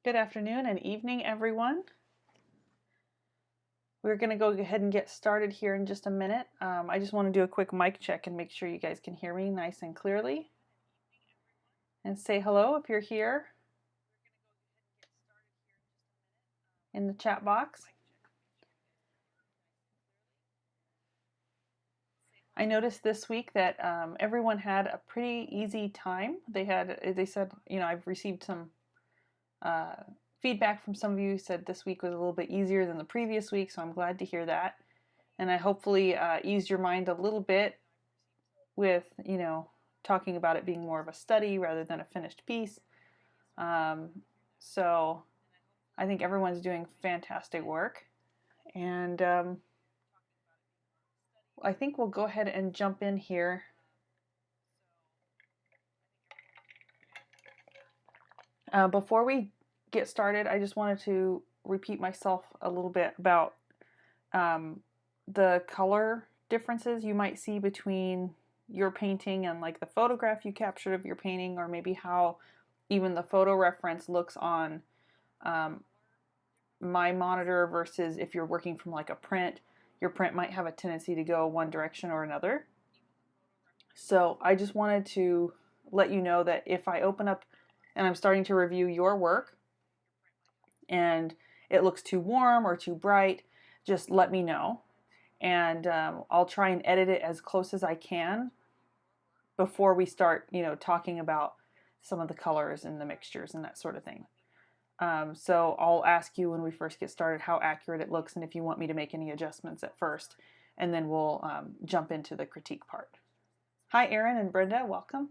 Good afternoon and evening, everyone. We're going to go ahead and get started here in just a minute. I just want to do a quick mic check and make sure you guys can hear me nice and clearly. And say hello if you're here in the chat box. I noticed this week that everyone had a pretty easy time. They said, I've received some feedback from some of you who said this week was a little bit easier than the previous week, so I'm glad to hear that. And I hopefully eased your mind a little bit with, talking about it being more of a study rather than a finished piece. So I think everyone's doing fantastic work. And I think we'll go ahead and jump in here. Before we get started, I just wanted to repeat myself a little bit about the color differences you might see between your painting and like the photograph you captured of your painting, or maybe how even the photo reference looks on my monitor versus if you're working from like a print. Your print might have a tendency to go one direction or another. So I just wanted to let you know that if I open up and I'm starting to review your work and it looks too warm or too bright, just let me know. And I'll try and edit it as close as I can before we start, talking about some of the colors and the mixtures and that sort of thing. So I'll ask you when we first get started how accurate it looks and if you want me to make any adjustments at first, and then we'll jump into the critique part. Hi, Erin and Brenda, welcome.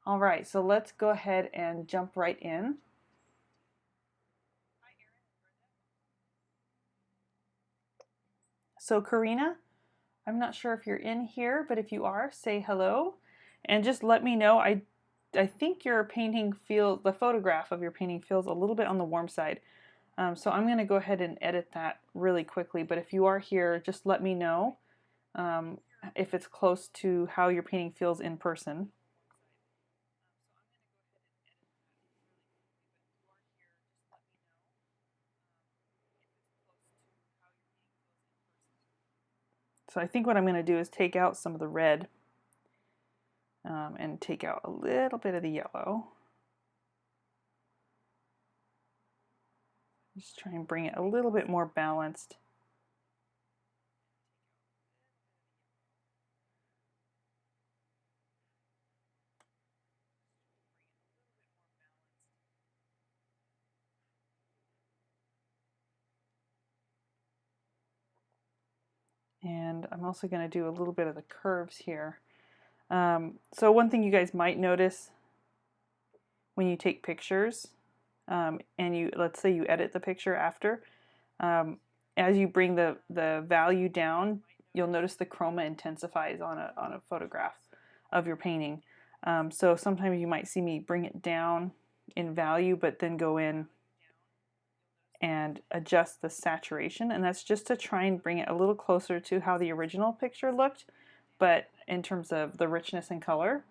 All right, so let's go ahead and jump right in. So Karina, I'm not sure if you're in here, but if you are, say hello and just let me know. I think your painting feels, the photograph of your painting feels a little bit on the warm side. So I'm going to go ahead and edit that really quickly, but if you are here, just let me know if it's close to how your painting feels in person. So I think what I'm going to do is take out some of the red and take out a little bit of the yellow. Just try and bring it a little bit more balanced. And I'm also going to do a little bit of the curves here. So one thing you guys might notice when you take pictures and let's say you edit the picture after, as you bring the value down, you'll notice the chroma intensifies on a photograph of your painting. So sometimes you might see me bring it down in value, but then go in and adjust the saturation, and that's just to try and bring it a little closer to how the original picture looked, but in terms of the richness and color,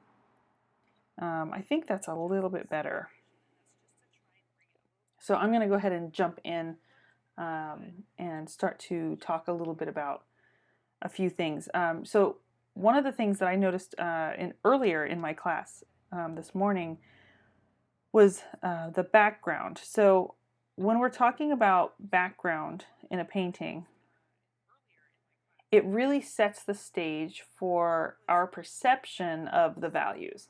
I think that's a little bit better. So I'm going to go ahead and jump in and start to talk a little bit about a few things. So one of the things that I noticed earlier in my class this morning was the background. So when we're talking about background in a painting, it really sets the stage for our perception of the values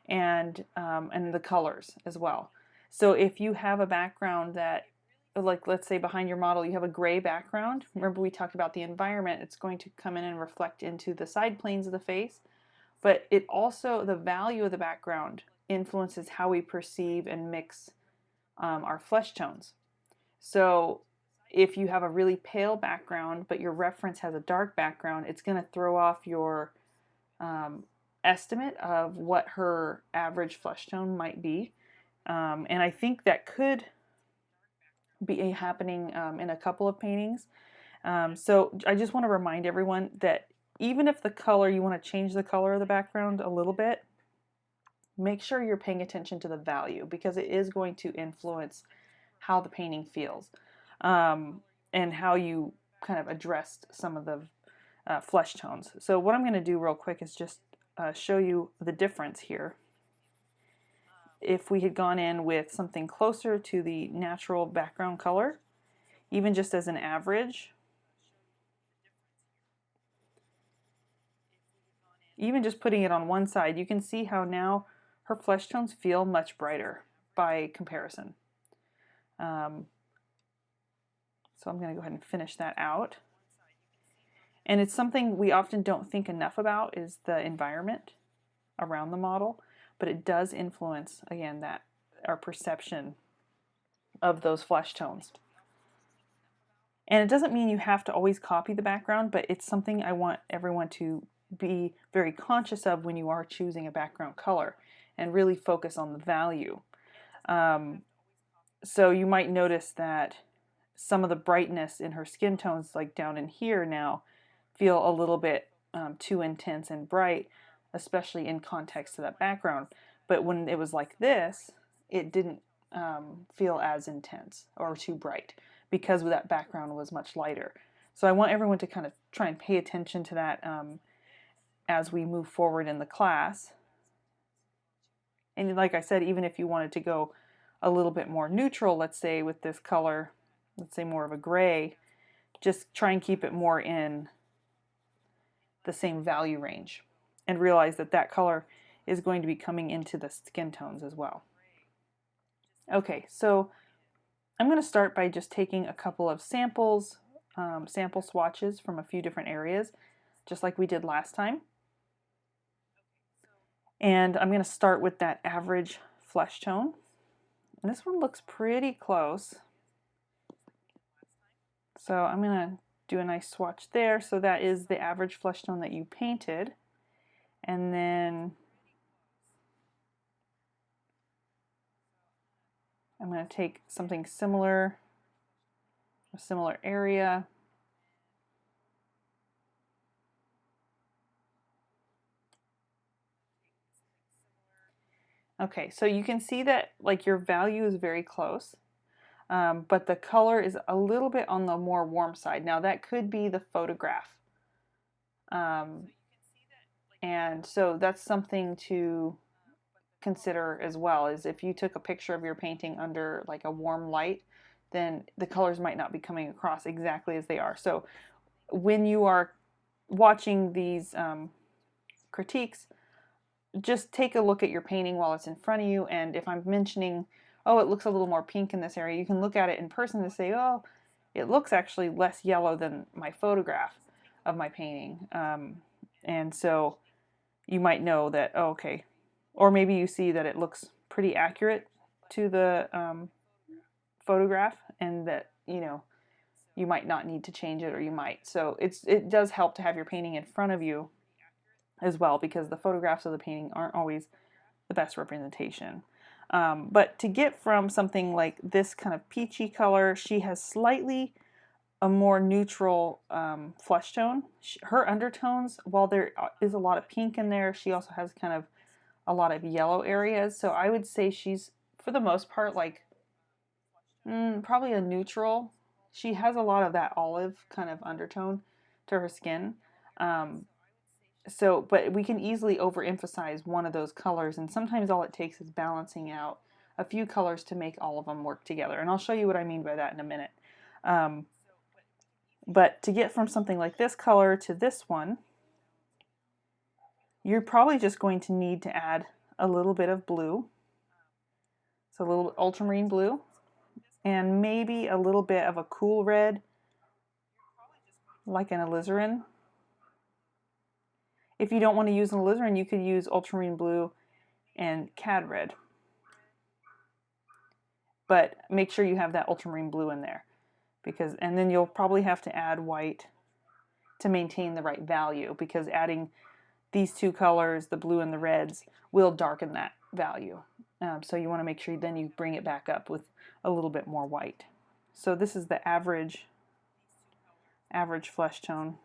and the colors as well. So if you have a background that, like let's say behind your model you have a gray background, remember we talked about the environment, it's going to come in and reflect into the side planes of the face, but it also, the value of the background influences how we perceive and mix our flesh tones. So if you have a really pale background but your reference has a dark background, it's going to throw off your estimate of what her average flesh tone might be. And I think that could be happening in a couple of paintings. So I just want to remind everyone that even if the color, you want to change the color of the background a little bit, make sure you're paying attention to the value, because it is going to influence how the painting feels, and how you kind of addressed some of the flesh tones. So what I'm going to do real quick is just show you the difference here. If we had gone in with something closer to the natural background color, even just as an average, even just putting it on one side, you can see how now her flesh tones feel much brighter by comparison. So I'm going to go ahead and finish that out. And it's something we often don't think enough about, is the environment around the model, but it does influence, again, that our perception of those flesh tones. And it doesn't mean you have to always copy the background, but it's something I want everyone to be very conscious of when you are choosing a background color, and really focus on the value. So you might notice that some of the brightness in her skin tones, like down in here now, feel a little bit too intense and bright, especially in context to that background. But when it was like this, it didn't feel as intense or too bright, because that background was much lighter. So I want everyone to kind of try and pay attention to that as we move forward in the class. And like I said, even if you wanted to go a little bit more neutral, let's say with this color, let's say more of a gray, just try and keep it more in the same value range, and realize that that color is going to be coming into the skin tones as well. Okay, so I'm going to start by just taking a couple of samples, sample swatches from a few different areas, just like we did last time. And I'm going to start with that average flesh tone. And this one looks pretty close. So I'm going to do a nice swatch there. So that is the average flesh tone that you painted. And then I'm going to take something similar, a similar area. Okay, so you can see that like your value is very close, but the color is a little bit on the more warm side. Now that could be the photograph. And so that's something to consider as well, is if you took a picture of your painting under like a warm light, then the colors might not be coming across exactly as they are. So when you are watching these critiques, just take a look at your painting while it's in front of you, and if I'm mentioning, oh, it looks a little more pink in this area, you can look at it in person and say, oh, it looks actually less yellow than my photograph of my painting. And so you might know that, oh, okay. Or maybe you see that it looks pretty accurate to the photograph, and that, you know, you might not need to change it, or you might. So it does help to have your painting in front of you as well, because the photographs of the painting aren't always the best representation. But to get from something like this kind of peachy color, she has slightly a more neutral flesh tone. Her undertones, while there is a lot of pink in there, she also has kind of a lot of yellow areas. So I would say she's, for the most part, like probably a neutral. She has a lot of that olive kind of undertone to her skin. But we can easily overemphasize one of those colors, and sometimes all it takes is balancing out a few colors to make all of them work together. And I'll show you what I mean by that in a minute. But to get from something like this color to this one, you're probably just going to need to add a little bit of blue. So a little ultramarine blue, and maybe a little bit of a cool red, like an alizarin. If you don't want to use an alizarin, you could use ultramarine blue and cad red. But make sure you have that ultramarine blue in there, and then you'll probably have to add white to maintain the right value, because adding these two colors, the blue and the reds, will darken that value. So you want to make sure then you bring it back up with a little bit more white. So this is the average flesh tone.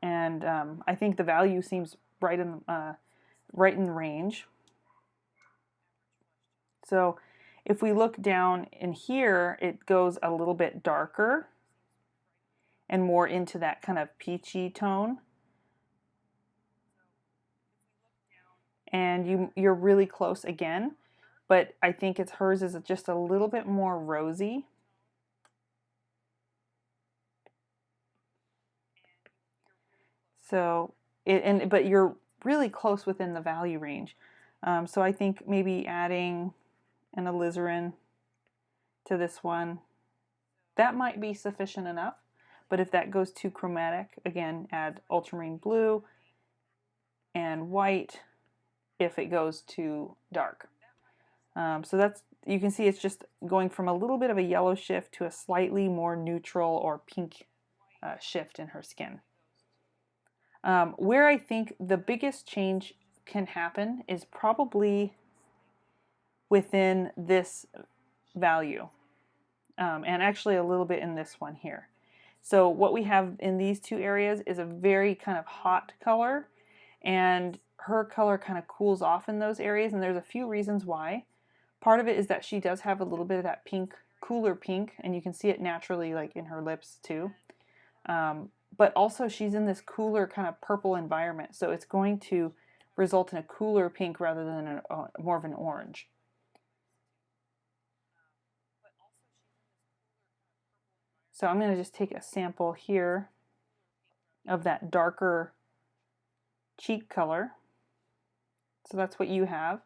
And I think the value seems right in range. So if we look down in here, it goes a little bit darker and more into that kind of peachy tone. And you're really close again, but I think hers is just a little bit more rosy. So but you're really close within the value range. So I think maybe adding an alizarin to this one, that might be sufficient enough. But if that goes too chromatic, again, add ultramarine blue and white if it goes too dark. So that's, you can see it's just going from a little bit of a yellow shift to a slightly more neutral or pink shift in her skin. Where I think the biggest change can happen is probably within this value, and actually a little bit in this one here. So what we have in these two areas is a very kind of hot color, and her color kind of cools off in those areas, and there's a few reasons why. Part of it is that she does have a little bit of that pink, cooler pink, and you can see it naturally like in her lips too. But also she's in this cooler kind of purple environment, so it's going to result in a cooler pink rather than more of an orange. So I'm going to just take a sample here of that darker cheek color. So that's what you have.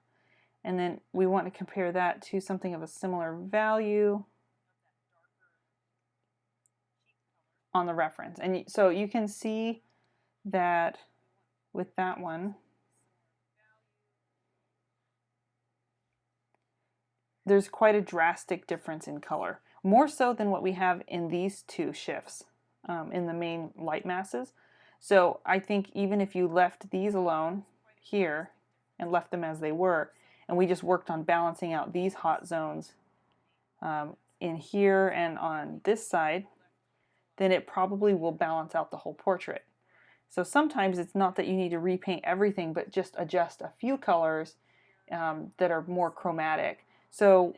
And then we want to compare that to something of a similar value on the reference. And so you can see that with that one, there's quite a drastic difference in color, more so than what we have in these two shifts in the main light masses. So I think even if you left these alone here and left them as they were, and we just worked on balancing out these hot zones in here and on this side, then it probably will balance out the whole portrait. So sometimes it's not that you need to repaint everything, but just adjust a few colors that are more chromatic. So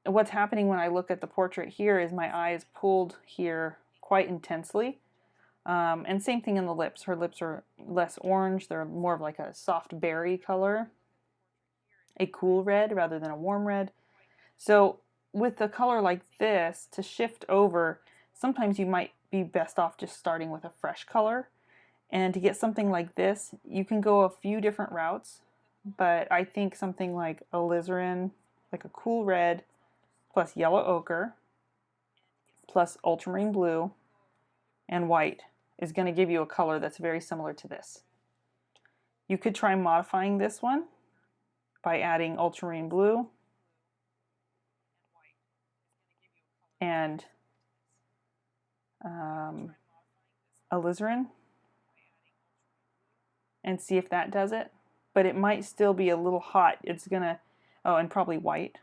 what's happening when I look at the portrait here is my eye is pulled here quite intensely. And same thing in the lips. Her lips are less orange. They're more of like a soft berry color, a cool red rather than a warm red. So with a color like this, to shift over, sometimes you might be best off just starting with a fresh color. And to get something like this, you can go a few different routes, but I think something like alizarin, like a cool red, plus yellow ochre, plus ultramarine blue, and white is going to give you a color that's very similar to this. You could try modifying this one by adding ultramarine blue and alizarin and see if that does it. But it might still be a little hot. It's gonna, oh, and probably white.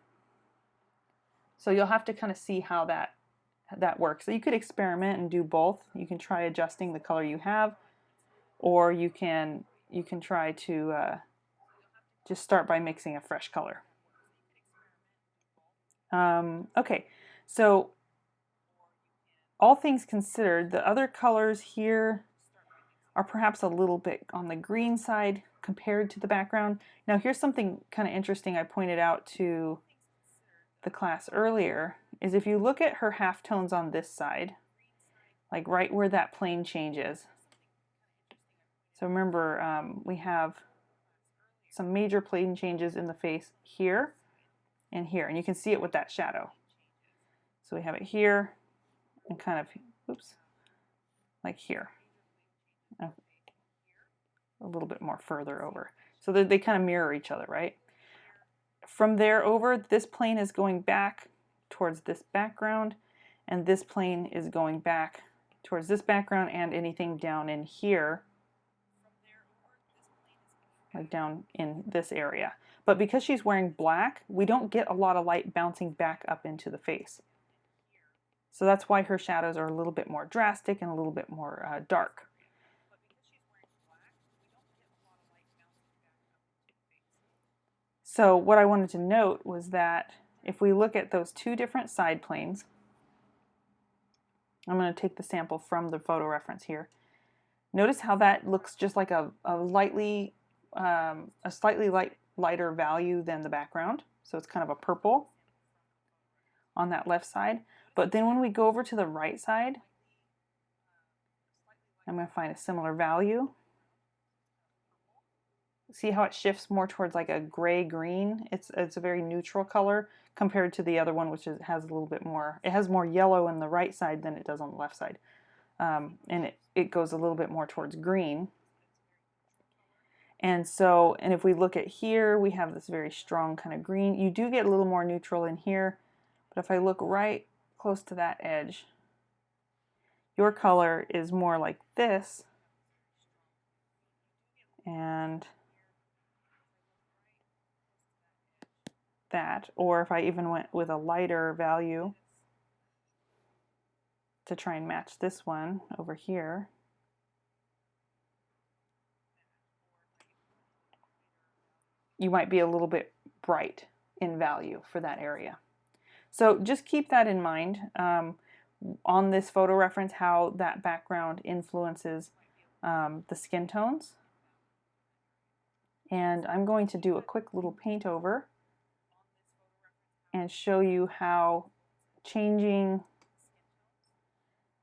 So you'll have to kind of see how that works. So you could experiment and do both. You can try adjusting the color you have, or you can try to just start by mixing a fresh color. Okay, so all things considered, the other colors here are perhaps a little bit on the green side compared to the background. Now here's something kind of interesting I pointed out to the class earlier, is if you look at her halftones on this side, like right where that plane changes. So remember, we have some major plane changes in the face here and here, and you can see it with that shadow. So we have it here and kind of, oops, like here. A little bit more further over. So they kind of mirror each other, right? From there over, this plane is going back towards this background, and this plane is going back towards this background and anything down in here, like down in this area. But because she's wearing black, we don't get a lot of light bouncing back up into the face. So that's why her shadows are a little bit more drastic and a little bit more dark. So what I wanted to note was that if we look at those two different side planes, I'm going to take the sample from the photo reference here. Notice how that looks just like a slightly lighter value than the background. So it's kind of a purple on that left side. But then when we go over to the right side, I'm going to find a similar value. See how it shifts more towards like a gray-green? It's a very neutral color compared to the other one, which has a little bit more, it has more yellow on the right side than it does on the left side. And it goes a little bit more towards green. And so, and if we look at here, we have this very strong kind of green. You do get a little more neutral in here, but if I look right close to that edge, your color is more like this. And that, or if I even went with a lighter value to try and match this one over here, you might be a little bit bright in value for that area. So just keep that in mind on this photo reference, how that background influences the skin tones. And I'm going to do a quick little paint over and show you how changing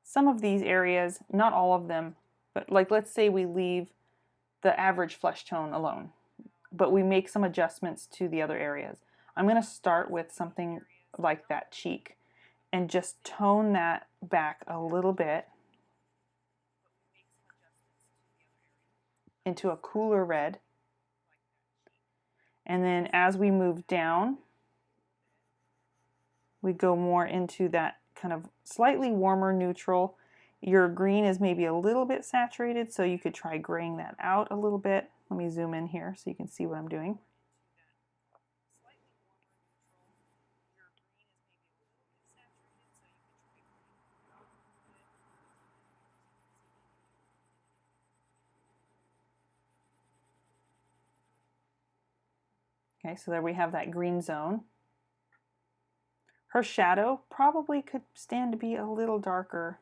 some of these areas, not all of them, but like let's say we leave the average flesh tone alone, but we make some adjustments to the other areas. I'm going to start with something like that cheek and just tone that back a little bit into a cooler red. And then as we move down, we go more into that kind of slightly warmer neutral. Your green is maybe a little bit saturated, so you could try graying that out a little bit. Let me zoom in here so you can see what I'm doing. Okay, so there we have that green zone. Her shadow probably could stand to be a little darker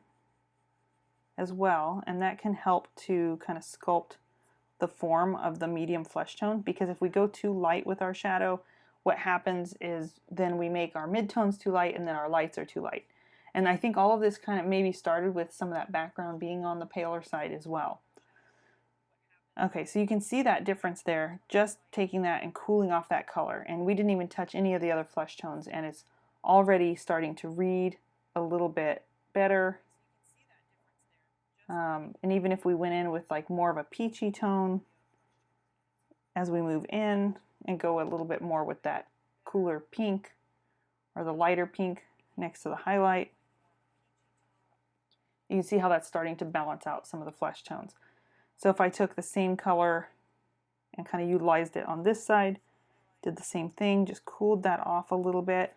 as well, and that can help to kind of sculpt the form of the medium flesh tone, because if we go too light with our shadow, what happens is then we make our midtones too light and then our lights are too light. And I think all of this kind of maybe started with some of that background being on the paler side as well. Okay, so you can see that difference there, just taking that and cooling off that color. And we didn't even touch any of the other flesh tones, and it's already starting to read a little bit better. And even if we went in with like more of a peachy tone, as we move in and go a little bit more with that cooler pink or the lighter pink next to the highlight, you can see how that's starting to balance out some of the flesh tones. So if I took the same color and kind of utilized it on this side, did the same thing, just cooled that off a little bit.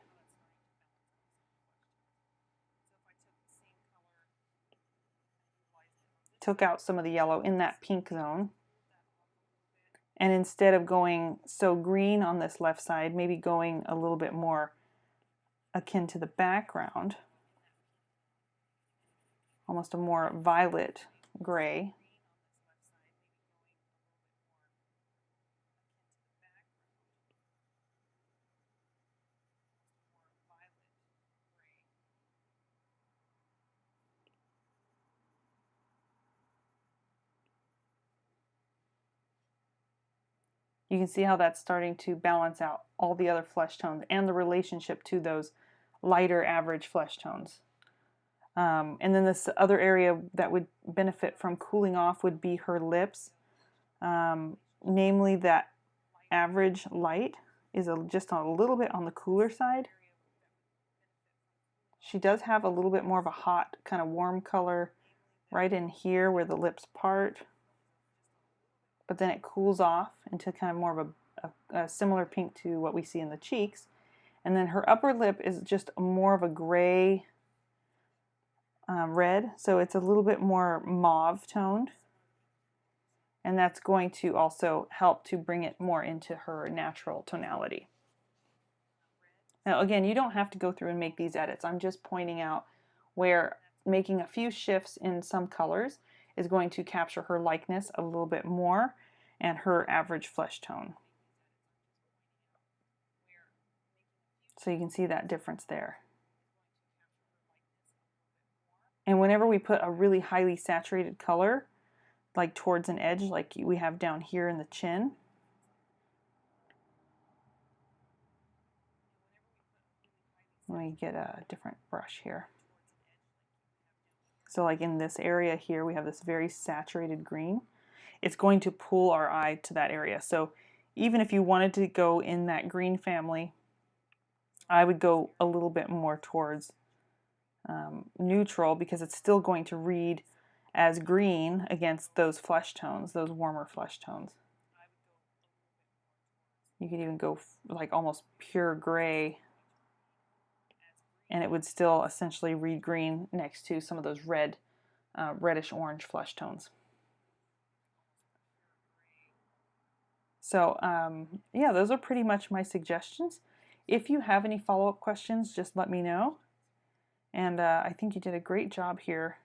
Took out some of the yellow in that pink zone. And instead of going so green on this left side, maybe going a little bit more akin to the background, almost a more violet gray. You can see how that's starting to balance out all the other flesh tones and the relationship to those lighter average flesh tones. And then this other area that would benefit from cooling off would be her lips. Namely that average light is just a little bit on the cooler side. She does have a little bit more of a hot kind of warm color right in here where the lips part, but then it cools off into kind of more of a similar pink to what we see in the cheeks. And then her upper lip is just more of a gray red, so it's a little bit more mauve toned. And that's going to also help to bring it more into her natural tonality. Now again, you don't have to go through and make these edits. I'm just pointing out where making a few shifts in some colors is going to capture her likeness a little bit more and her average flesh tone. So you can see that difference there. And whenever we put a really highly saturated color, like towards an edge, like we have down here in the chin, let me get a different brush here. So like in this area here, we have this very saturated green. It's going to pull our eye to that area. So even if you wanted to go in that green family, I would go a little bit more towards neutral, because it's still going to read as green against those flesh tones, those warmer flesh tones. You could even go like almost pure gray, and it would still essentially read green next to some of those red, reddish orange flesh tones. So yeah, those are pretty much my suggestions. If you have any follow-up questions, just let me know. And I think you did a great job here.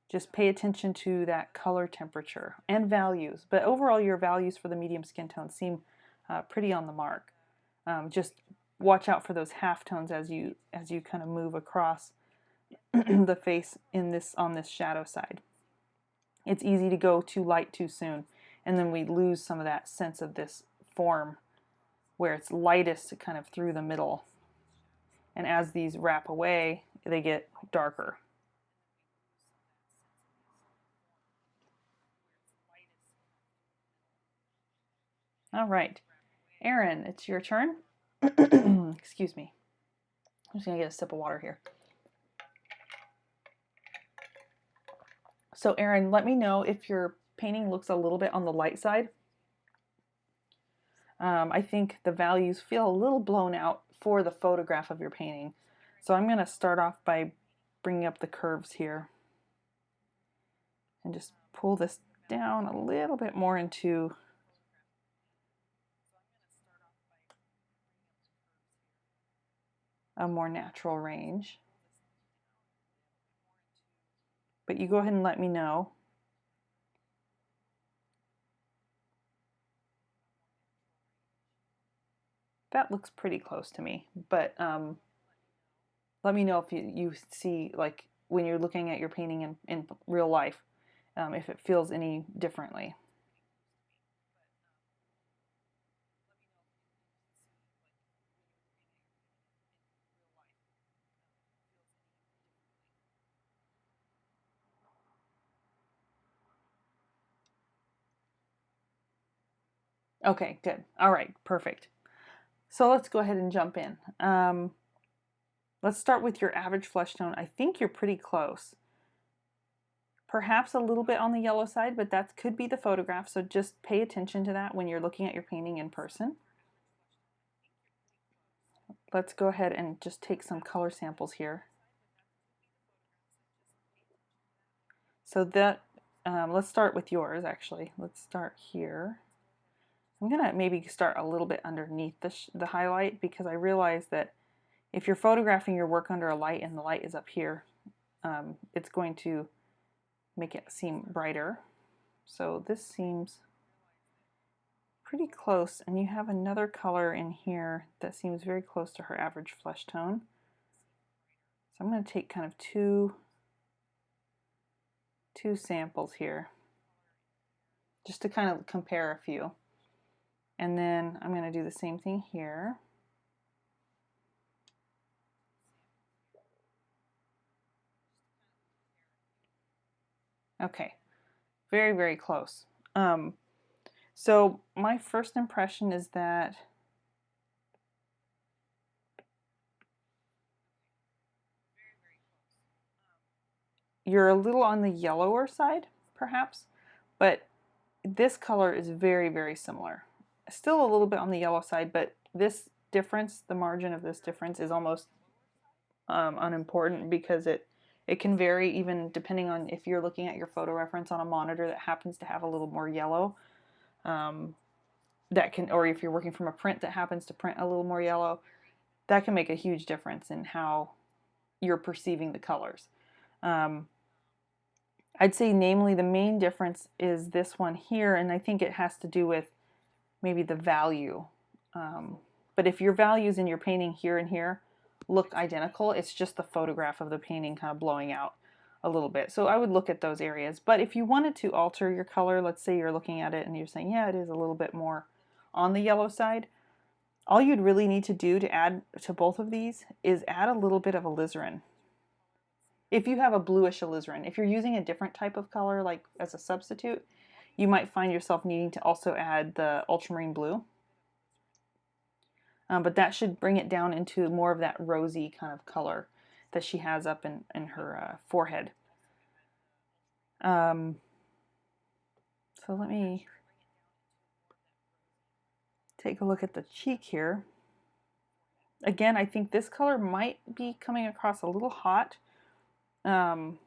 Just pay attention to that color temperature and values. But overall, your values for the medium skin tone seem pretty on the mark. Just watch out for those half tones as you kind of move across the face on this shadow side. It's easy to go too light too soon, and then we lose some of that sense of this form where it's lightest kind of through the middle. And as these wrap away, they get darker. All right, Erin, it's your turn. Excuse me. I'm just going to get a sip of water here. So Erin, let me know if your painting looks a little bit on the light side. I think the values feel a little blown out for the photograph of your painting. So I'm going to start off by bringing up the curves here and just pull this down a little bit more into a more natural range. But you go ahead and let me know. That looks pretty close to me, but let me know if you see, like, when you're looking at your painting in real life, if it feels any differently. Okay, good. All right, perfect. So let's go ahead and jump in. Let's start with your average flesh tone. I think you're pretty close. Perhaps a little bit on the yellow side, but that could be the photograph, so just pay attention to that when you're looking at your painting in person. Let's go ahead and just take some color samples here. So that, let's start with yours actually. Let's start here. I'm gonna maybe start a little bit underneath the highlight, because I realize that if you're photographing your work under a light and the light is up here, it's going to make it seem brighter. So this seems pretty close, and you have another color in here that seems very close to her average flesh tone. So I'm going to take kind of two samples here just to kind of compare a few. And then I'm going to do the same thing here. Okay, very, very close. So my first impression is that you're a little on the yellower side, perhaps, but this color is very, very similar. Still a little bit on the yellow side, but this difference, the margin of this difference, is almost unimportant, because it It can vary even depending on if you're looking at your photo reference on a monitor that happens to have a little more yellow. Or if you're working from a print that happens to print a little more yellow, that can make a huge difference in how you're perceiving the colors. I'd say namely the main difference is this one here, and I think it has to do with maybe the value. But if your values in your painting here and here look identical, it's just the photograph of the painting kind of blowing out a little bit. So I would look at those areas. But if you wanted to alter your color, let's say you're looking at it and you're saying, yeah, it is a little bit more on the yellow side, all you'd really need to do to add to both of these is add a little bit of alizarin. If you have a bluish alizarin, if you're using a different type of color like as a substitute, you might find yourself needing to also add the ultramarine blue. But that should bring it down into more of that rosy kind of color that she has up in her forehead. So let me take a look at the cheek here. Again, I think this color might be coming across a little hot when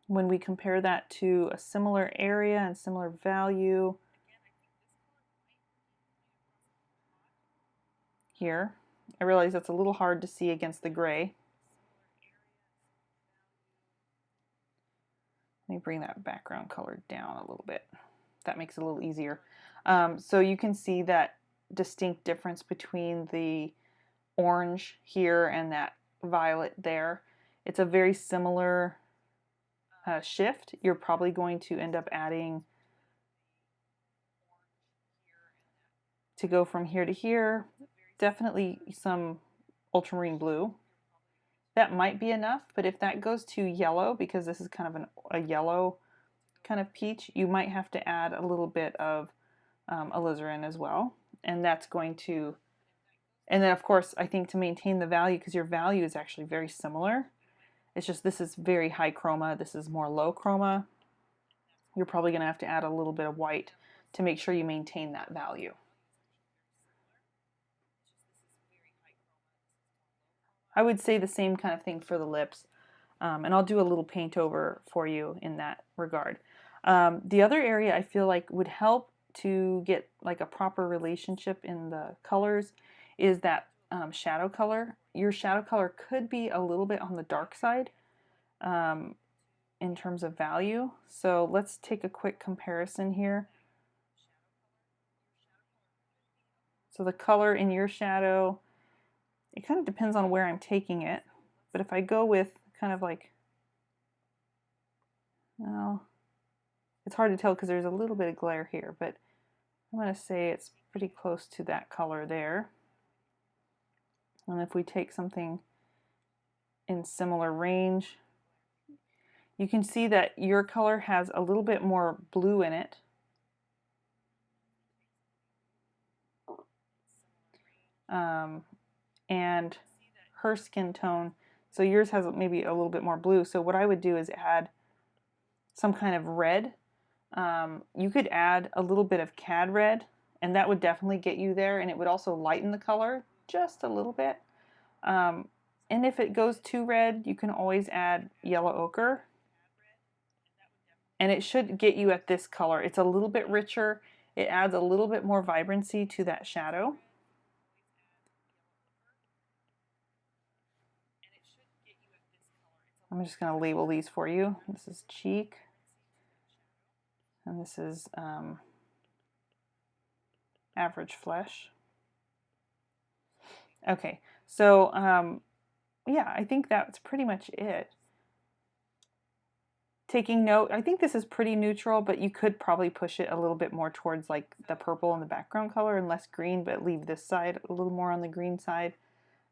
we compare that to a similar area and similar value. Here, I realize that's a little hard to see against the gray. Let me bring that background color down a little bit. That makes it a little easier. So you can see that distinct difference between the orange here and that violet there. It's a very similar shift. You're probably going to end up adding, to go from here to here, definitely some ultramarine blue. That might be enough, but if that goes to yellow, because this is kind of a yellow kind of peach, you might have to add a little bit of alizarin as well. And that's going to, and then of course, I think to maintain the value, because your value is actually very similar, it's just this is very high chroma, this is more low chroma. You're probably going to have to add a little bit of white to make sure you maintain that value. I would say the same kind of thing for the lips, and I'll do a little paint over for you in that regard. The other area I feel like would help to get like a proper relationship in the colors is that shadow color. Your shadow color could be a little bit on the dark side in terms of value. So let's take a quick comparison here. So the color in your shadow, it kind of depends on where I'm taking it, but if I go with kind of like, well, it's hard to tell because there's a little bit of glare here, but I'm going to say it's pretty close to that color there. And if we take something in similar range, you can see that your color has a little bit more blue in it. And her skin tone, so yours has maybe a little bit more blue. So what I would do is add some kind of red. You could add a little bit of cad red, and that would definitely get you there, and it would also lighten the color just a little bit. And if it goes too red, you can always add yellow ochre, and it should get you at this color. It's a little bit richer. It adds a little bit more vibrancy to that shadow. I'm just going to label these for you. This is cheek, and this is average flesh. Okay, so yeah, I think that's pretty much it. Taking note, I think this is pretty neutral, but you could probably push it a little bit more towards like the purple in the background color and less green, but leave this side a little more on the green side.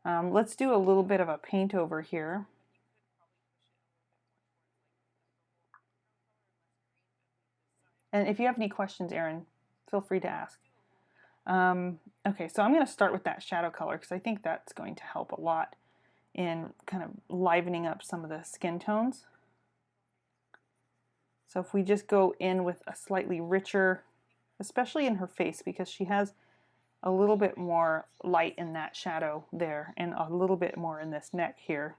Let's do a little bit of a paint over here. And if you have any questions, Erin, feel free to ask. Okay, so I'm going to start with that shadow color because I think that's going to help a lot in kind of livening up some of the skin tones. So if we just go in with a slightly richer, especially in her face, because she has a little bit more light in that shadow there and a little bit more in this neck here.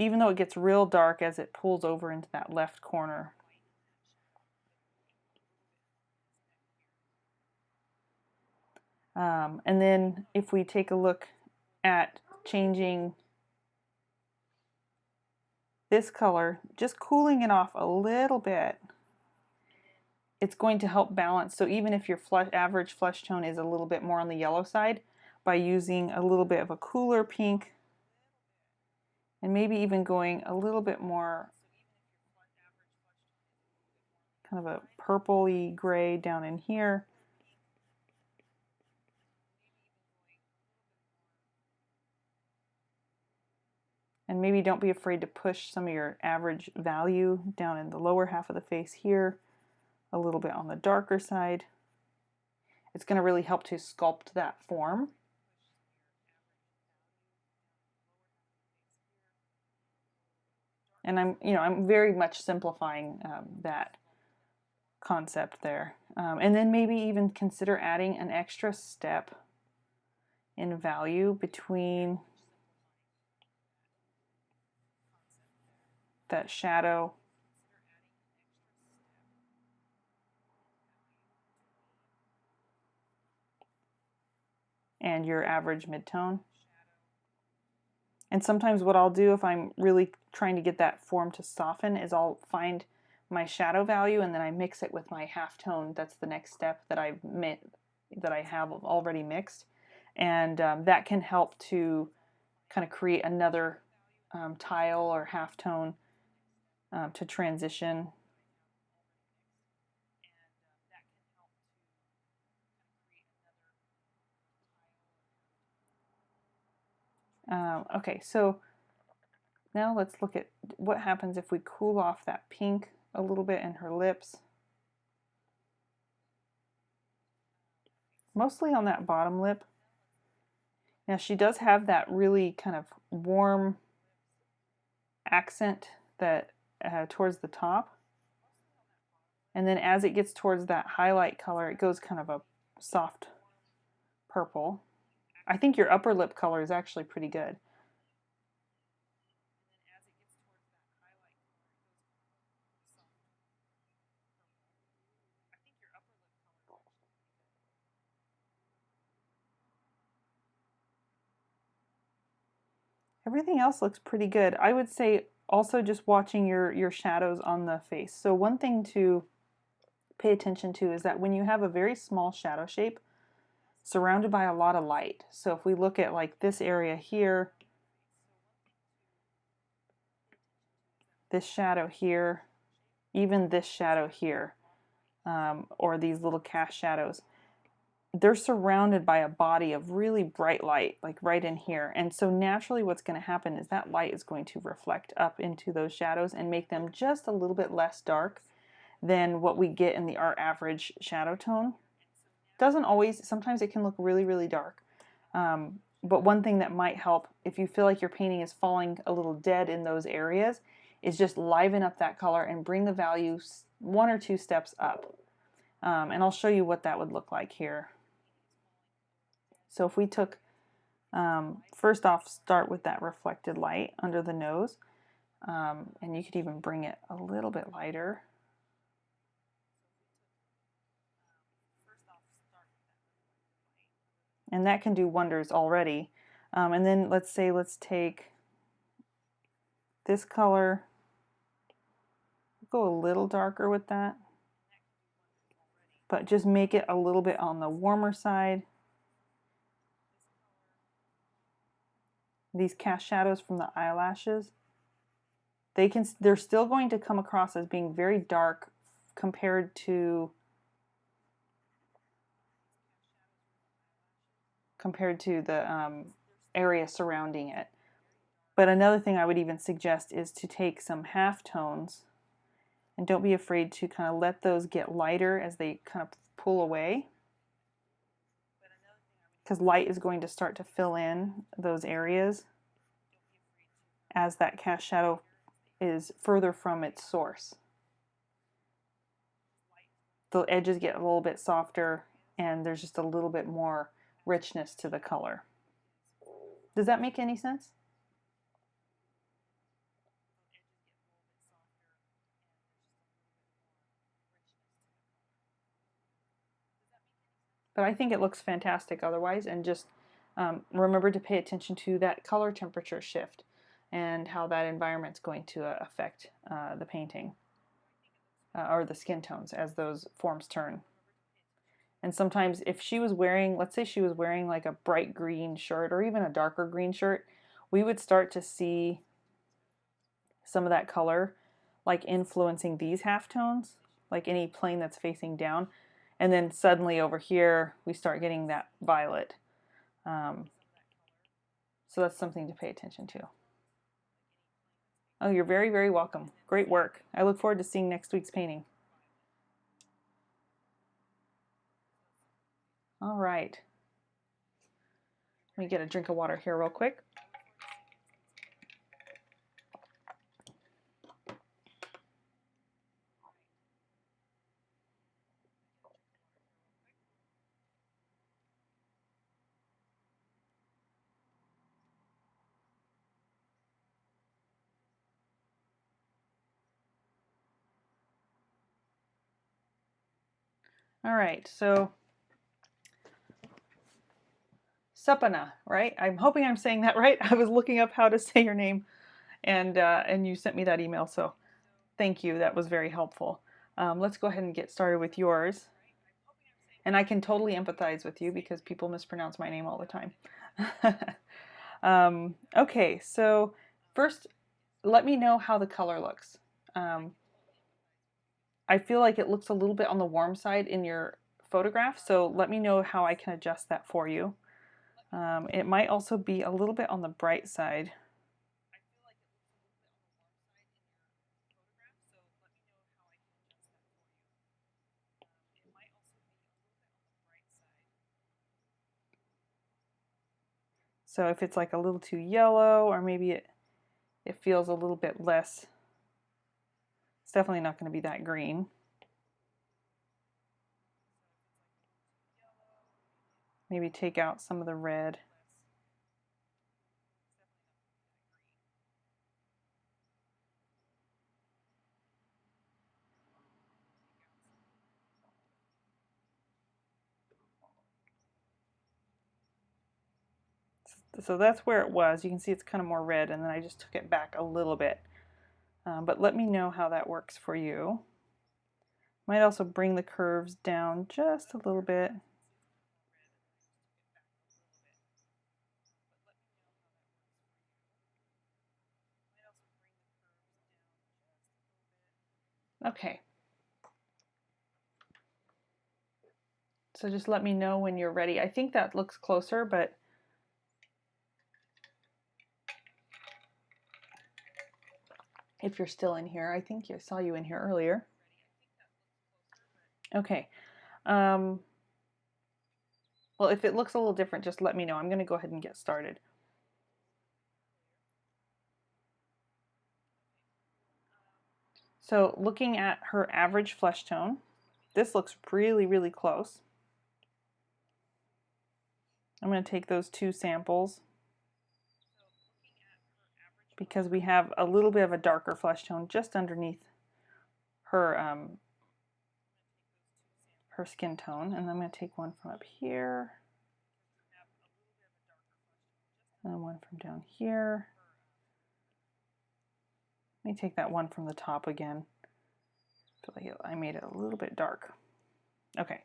even though it gets real dark as it pulls over into that left corner. And then if we take a look at changing this color, just cooling it off a little bit, it's going to help balance. So even if your average flesh tone is a little bit more on the yellow side, by using a little bit of a cooler pink and maybe even going a little bit more kind of a purpley gray down in here, and maybe don't be afraid to push some of your average value down in the lower half of the face here, a little bit on the darker side. It's going to really help to sculpt that form. And I'm very much simplifying that concept there. And then maybe even consider adding an extra step in value between that shadow and your average midtone. And sometimes what I'll do if I'm really trying to get that form to soften is I'll find my shadow value and then I mix it with my halftone. That's the next step that I have already mixed, and that can help to kind of create another tile or halftone to transition. Okay, so now let's look at what happens if we cool off that pink a little bit in her lips. Mostly on that bottom lip. Now she does have that really kind of warm accent that towards the top. And then as it gets towards that highlight color, it goes kind of a soft purple. I think your upper lip color is actually pretty good. Everything else looks pretty good. I would say also just watching your shadows on the face. So one thing to pay attention to is that when you have a very small shadow shape surrounded by a lot of light, so if we look at like this area here, this shadow here, even this shadow here, or these little cast shadows, they're surrounded by a body of really bright light, like right in here. And so naturally what's going to happen is that light is going to reflect up into those shadows and make them just a little bit less dark than what we get in our average shadow tone. Doesn't always, sometimes it can look really, really dark. But one thing that might help if you feel like your painting is falling a little dead in those areas is just liven up that color and bring the value 1 or 2 steps up. And I'll show you what that would look like here. So if we took, first off, start with that reflected light under the nose, and you could even bring it a little bit lighter. And that can do wonders already. And then let's take this color, go a little darker with that, but just make it a little bit on the warmer side. These cast shadows from the eyelashes, they're still going to come across as being very dark compared to the area surrounding it. But another thing I would even suggest is to take some halftones, and don't be afraid to kind of let those get lighter as they kind of pull away, because light is going to start to fill in those areas as that cast shadow is further from its source. The edges get a little bit softer and there's just a little bit more richness to the color. Does that make any sense? but I think it looks fantastic otherwise. And just remember to pay attention to that color temperature shift and how that environment's going to affect the painting or the skin tones as those forms turn. And sometimes if she was wearing, let's say she was wearing like a bright green shirt or even a darker green shirt, we would start to see some of that color like influencing these halftones, like any plane that's facing down. And then suddenly over here, we start getting that violet. So that's something to pay attention to. Oh, you're very, very welcome. Great work. I look forward to seeing next week's painting. All right. Let me get a drink of water here real quick. All right, so Sapana, right? I'm hoping I'm saying that right. I was looking up how to say your name, and you sent me that email, so thank you. That was very helpful. Let's go ahead and get started with yours. And I can totally empathize with you because people mispronounce my name all the time. Okay, so first, let me know how the color looks. I feel like it looks a little bit on the warm side in your photograph, so let me know how I can adjust that for you. It might also be a little bit on the bright side. So if it's like a little too yellow, or maybe it feels a little bit less, it's definitely not going to be that green. Maybe take out some of the red. So that's where it was. You can see it's kind of more red, and then I just took it back a little bit. But let me know how that works for you. Might also bring the curves down just a little bit. Okay. So just let me know when you're ready. I think that looks closer, but if you're still in here, I think I saw you in here earlier. Okay. Well, if it looks a little different, just let me know. I'm going to go ahead and get started. So looking at her average flesh tone, this looks really, really close. I'm going to take those two samples because we have a little bit of a darker flesh tone just underneath her her skin tone, and I'm going to take one from up here and one from down here. Let me take that one from the top again. I feel like I made it a little bit dark. Okay.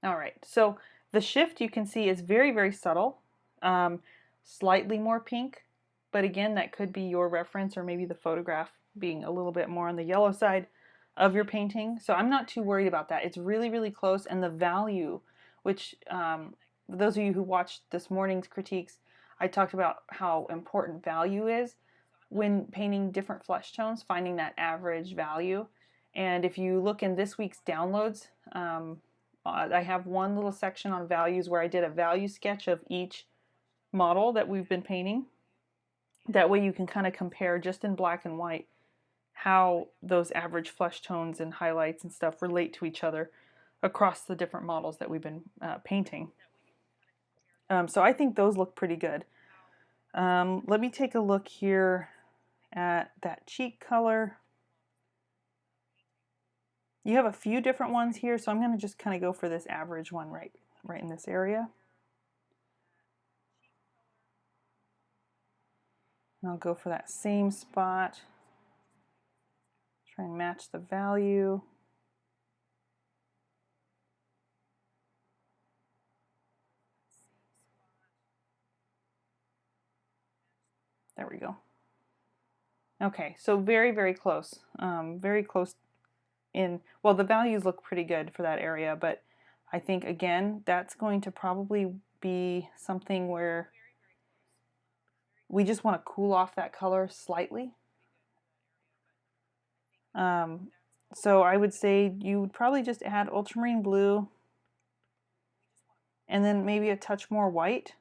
All right, so the shift you can see is very, very subtle, slightly more pink, but again, that could be your reference or maybe the photograph being a little bit more on the yellow side of your painting. So I'm not too worried about that. It's really, really close, and the value, which those of you who watched this morning's critiques, I talked about how important value is when painting different flesh tones, finding that average value. And if you look in this week's downloads, I have one little section on values where I did a value sketch of each model that we've been painting. That way you can kind of compare just in black and white how those average flesh tones and highlights and stuff relate to each other across the different models that we've been painting. So I think those look pretty good. Let me take a look here at that cheek color. You have a few different ones here, so I'm going to just kind of go for this average one right in this area. And I'll go for that same spot. Try and match the value. There we go. Okay, so very, very close. Very close in, well, the values look pretty good for that area, but I think, again, that's going to probably be something where we just want to cool off that color slightly. So I would say you would probably just add ultramarine blue and then maybe a touch more white.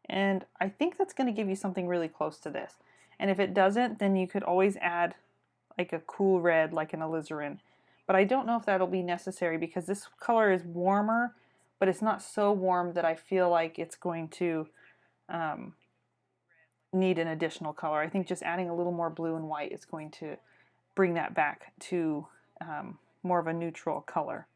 And I think that's going to give you something really close to this. And if it doesn't, then you could always add like a cool red, like an alizarin. But I don't know if that'll be necessary because this color is warmer, but it's not so warm that I feel like it's going to need an additional color. I think just adding a little more blue and white is going to bring that back to more of a neutral color.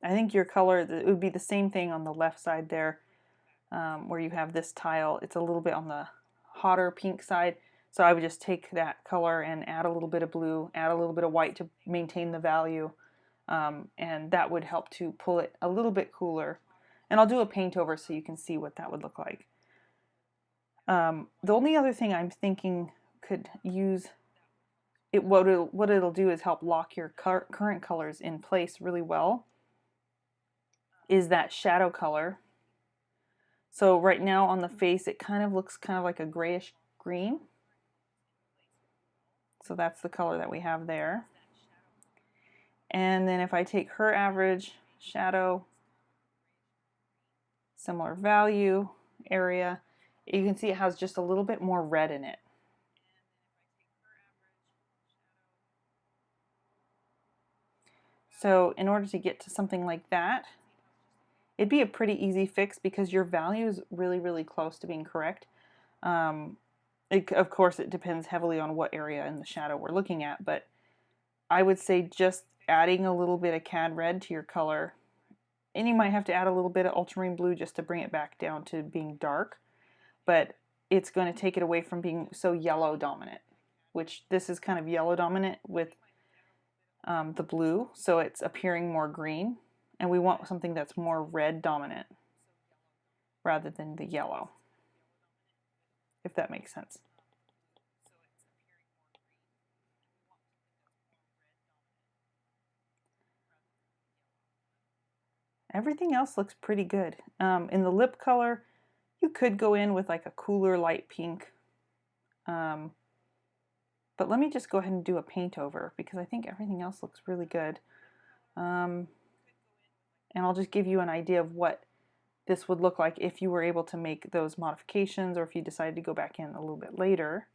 I think your color, it would be the same thing on the left side there, where you have this tile. It's a little bit on the hotter pink side. So I would just take that color and add a little bit of blue, add a little bit of white to maintain the value, and that would help to pull it a little bit cooler. And I'll do a paint over so you can see what that would look like. The only other thing I'm thinking could use it, what it'll do is help lock your current colors in place really well, is that shadow color. So right now on the face it kind of looks kind of like a grayish green. So that's the color that we have there. And then if I take her average shadow, similar value area, you can see it has just a little bit more red in it. So in order to get to something like that, it'd be a pretty easy fix because your value is really, really close to being correct. Of course, it depends heavily on what area in the shadow we're looking at, but I would say just adding a little bit of cad red to your color, and you might have to add a little bit of ultramarine blue just to bring it back down to being dark, but it's going to take it away from being so yellow dominant, which this is kind of yellow dominant with the blue, so it's appearing more green, and we want something that's more red dominant rather than the yellow, if that makes sense. Everything else looks pretty good. In the lip color, you could go in with like a cooler light pink. But let me just go ahead and do a paint over because I think everything else looks really good. And I'll just give you an idea of what this would look like if you were able to make those modifications or if you decided to go back in a little bit later.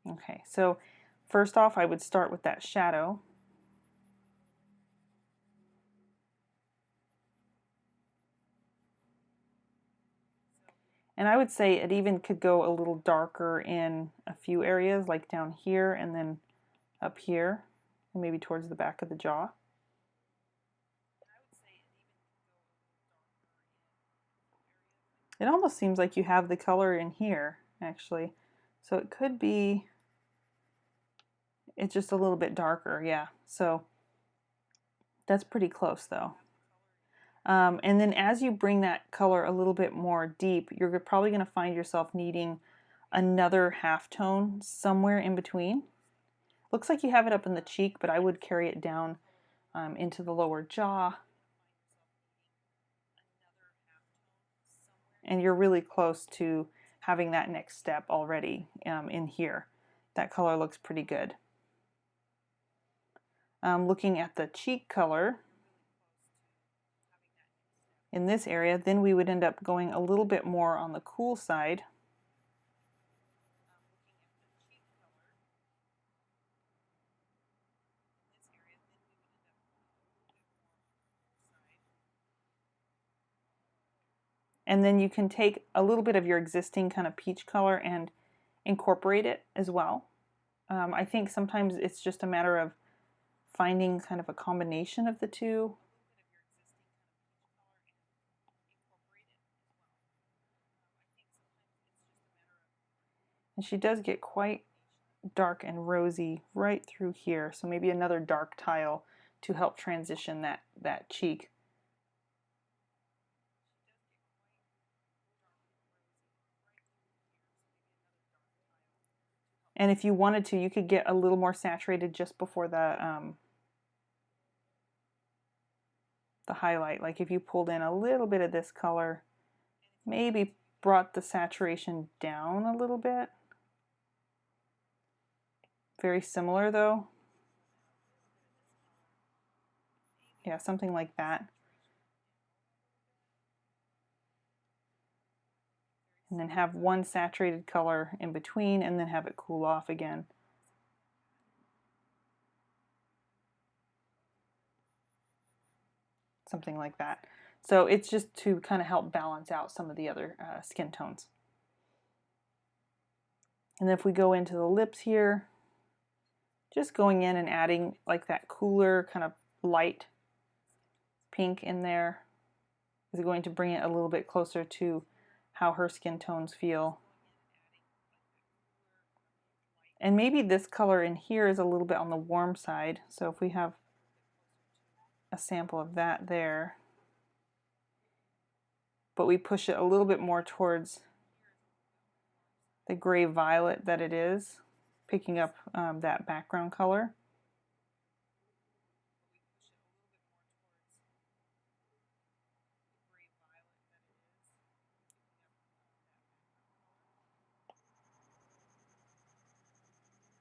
Okay, so first off, I would start with that shadow. And I would say it even could go a little darker in a few areas, like down here and then up here, and maybe towards the back of the jaw. It almost seems like you have the color in here, actually. So it could be, it's just a little bit darker, yeah. So that's pretty close though. And then as you bring that color a little bit more deep, you're probably going to find yourself needing another half tone somewhere in between. Looks like you have it up in the cheek, but I would carry it down into the lower jaw. And you're really close to having that next step already in here. That color looks pretty good. Looking at the cheek color in this area, then we would end up going a little bit more on the cool side. And then you can take a little bit of your existing kind of peach color and incorporate it as well. I think sometimes it's just a matter of finding kind of a combination of the two. And she does get quite dark and rosy right through here, so maybe another dark tile to help transition that cheek. And if you wanted to, you could get a little more saturated just before the highlight. Like if you pulled in a little bit of this color, maybe brought the saturation down a little bit. Very similar though. Yeah, something like that. And then have one saturated color in between and then have it cool off again. Something like that. So it's just to kind of help balance out some of the other skin tones. And then if we go into the lips here, just going in and adding like that cooler kind of light pink in there is going to bring it a little bit closer to how her skin tones feel. And maybe this color in here is a little bit on the warm side, so if we have a sample of that there, but we push it a little bit more towards the gray violet that it is, picking up that background color.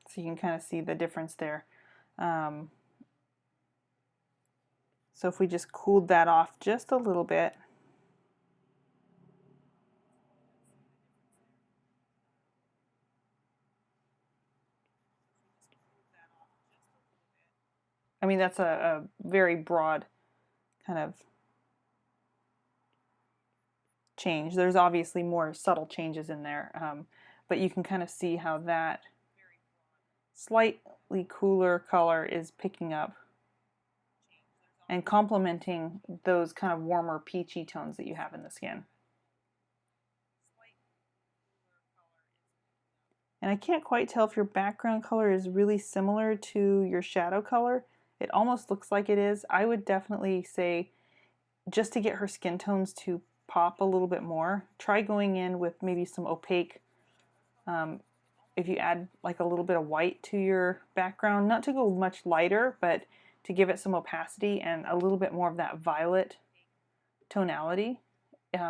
So you can kind of see the difference there. So if we just cooled that off just a little bit, I mean, that's a very broad kind of change. There's obviously more subtle changes in there, but you can kind of see how that slightly cooler color is picking up and complementing those kind of warmer peachy tones that you have in the skin. And I can't quite tell if your background color is really similar to your shadow color. It almost looks like it is. I would definitely say, just to get her skin tones to pop a little bit more, try going in with maybe some opaque, if you add like a little bit of white to your background, not to go much lighter, but to give it some opacity and a little bit more of that violet tonality.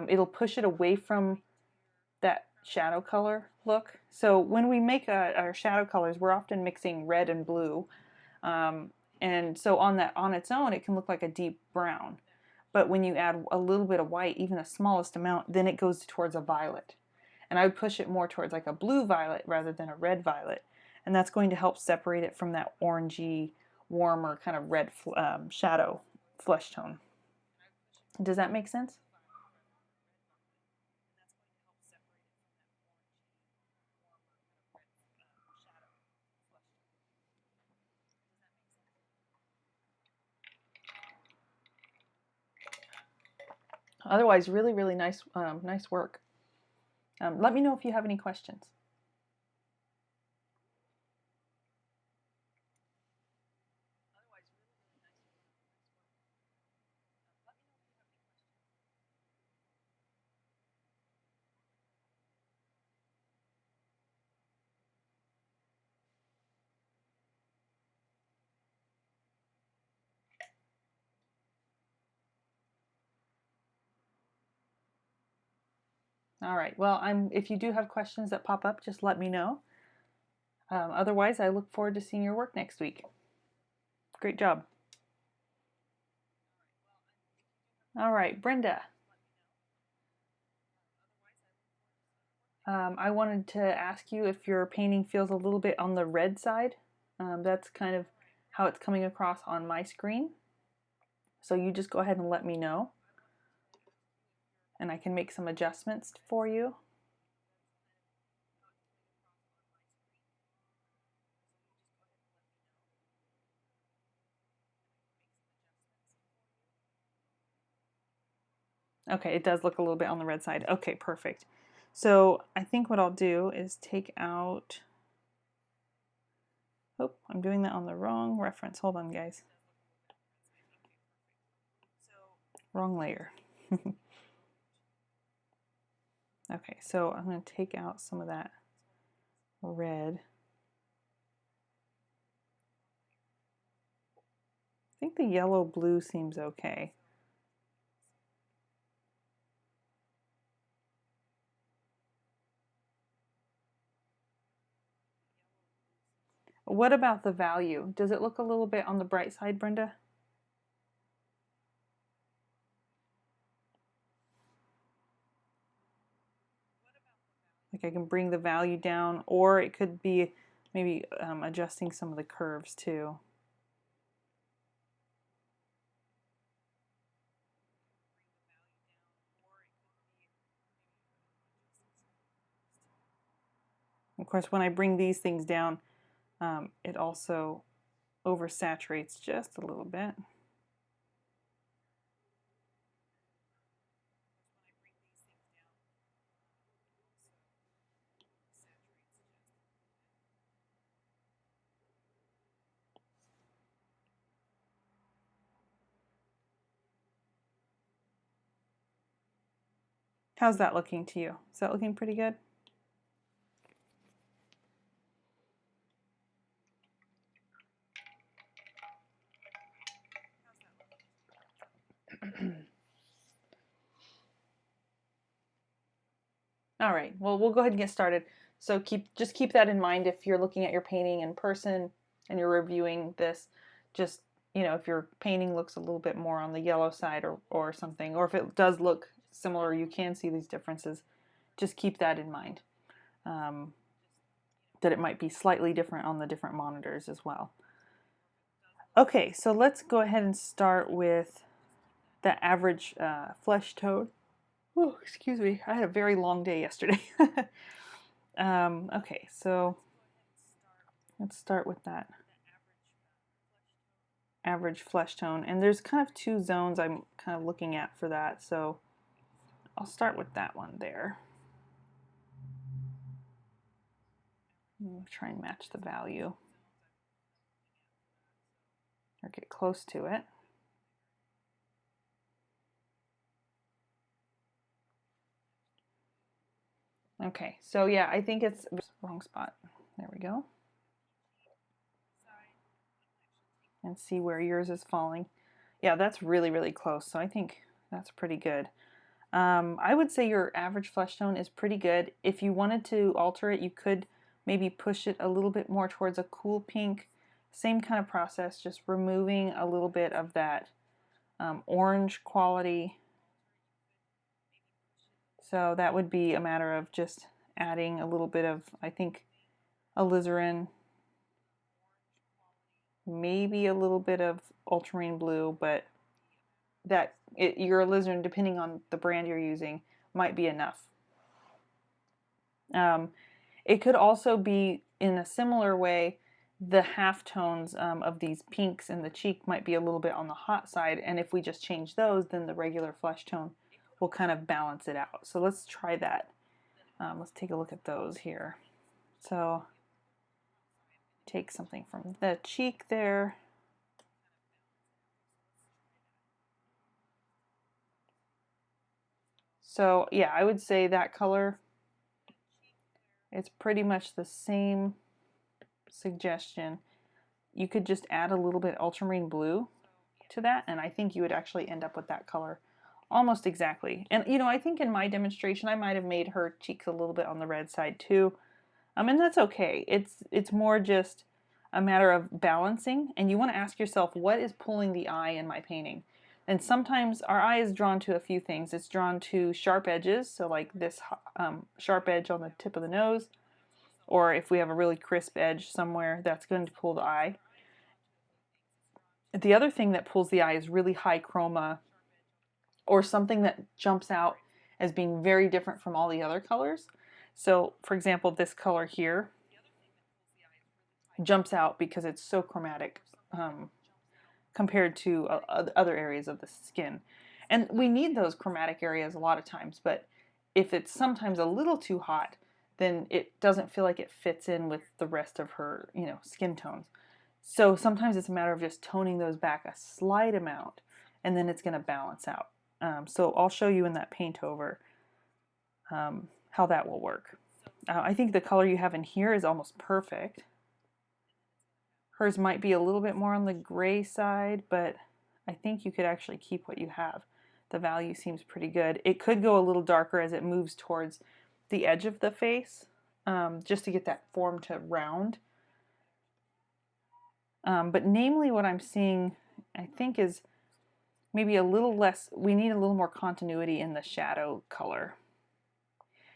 It'll push it away from that shadow color look. So when we make our shadow colors, we're often mixing red and blue. And so on its own, it can look like a deep brown. But when you add a little bit of white, even the smallest amount, then it goes towards a violet. And I would push it more towards like a blue violet rather than a red violet. And that's going to help separate it from that orangey, warmer kind of red shadow flesh tone. Does that make sense? Otherwise, really, really nice, nice work. Let me know if you have any questions. All right, well, if you do have questions that pop up, just let me know. Otherwise, I look forward to seeing your work next week. Great job. All right, Brenda. I wanted to ask you if your painting feels a little bit on the red side. That's kind of how it's coming across on my screen. So you just go ahead and let me know. and I can make some adjustments for you. Okay, it does look a little bit on the red side. Okay, perfect. So I think what I'll do is take out, oh, I'm doing that on the wrong reference. Hold on, guys. Wrong layer. Okay, so I'm going to take out some of that red. I think the yellow blue seems okay. What about the value? Does it look a little bit on the bright side, Brenda? Like I can bring the value down, or it could be maybe adjusting some of the curves too. Of course, when I bring these things down, it also oversaturates just a little bit. How's that looking to you? Is that looking pretty good? All right, well, we'll go ahead and get started. So just keep that in mind if you're looking at your painting in person and you're reviewing this. Just, if your painting looks a little bit more on the yellow side or something, or if it does look similar, you can see these differences. Just keep that in mind, that it might be slightly different on the different monitors as well. Okay, so let's go ahead and start with the average flesh tone. Oh, excuse me. I had a very long day yesterday. Okay, so let's start with that average flesh tone. And there's kind of two zones I'm kind of looking at for that. So I'll start with that one there. I'll try and match the value or get close to it. Okay, so yeah, I think it's wrong spot. There we go. And see where yours is falling. Yeah, that's really, really close. So I think that's pretty good. I would say your average flesh tone is pretty good. If you wanted to alter it, you could maybe push it a little bit more towards a cool pink. Same kind of process, just removing a little bit of that orange quality. So that would be a matter of just adding a little bit of, I think, alizarin, maybe a little bit of ultramarine blue, but your alizarin, depending on the brand you're using, might be enough. It could also be in a similar way, the half tones of these pinks in the cheek might be a little bit on the hot side, and if we just change those, then the regular flesh tone will kind of balance it out. So let's try that. Let's take a look at those here. So take something from the cheek there. So yeah, I would say that color, it's pretty much the same suggestion. You could just add a little bit ultramarine blue to that, and I think you would actually end up with that color almost exactly. And I think in my demonstration I might have made her cheeks a little bit on the red side too, and that's okay. It's more just a matter of balancing, and you want to ask yourself, what is pulling the eye in my painting? And sometimes our eye is drawn to a few things. It's drawn to sharp edges, so like this sharp edge on the tip of the nose, or if we have a really crisp edge somewhere, that's going to pull the eye. The other thing that pulls the eye is really high chroma, or something that jumps out as being very different from all the other colors. So for example, this color here jumps out because it's so chromatic compared to other areas of the skin. And we need those chromatic areas a lot of times, but if it's sometimes a little too hot, then it doesn't feel like it fits in with the rest of her, skin tones. So sometimes it's a matter of just toning those back a slight amount, and then it's going to balance out. So I'll show you in that paint over how that will work. I think the color you have in here is almost perfect. Hers might be a little bit more on the gray side, but I think you could actually keep what you have. The value seems pretty good. It could go a little darker as it moves towards the edge of the face, just to get that form to round. But namely what I'm seeing, I think, is maybe a little less, we need a little more continuity in the shadow color.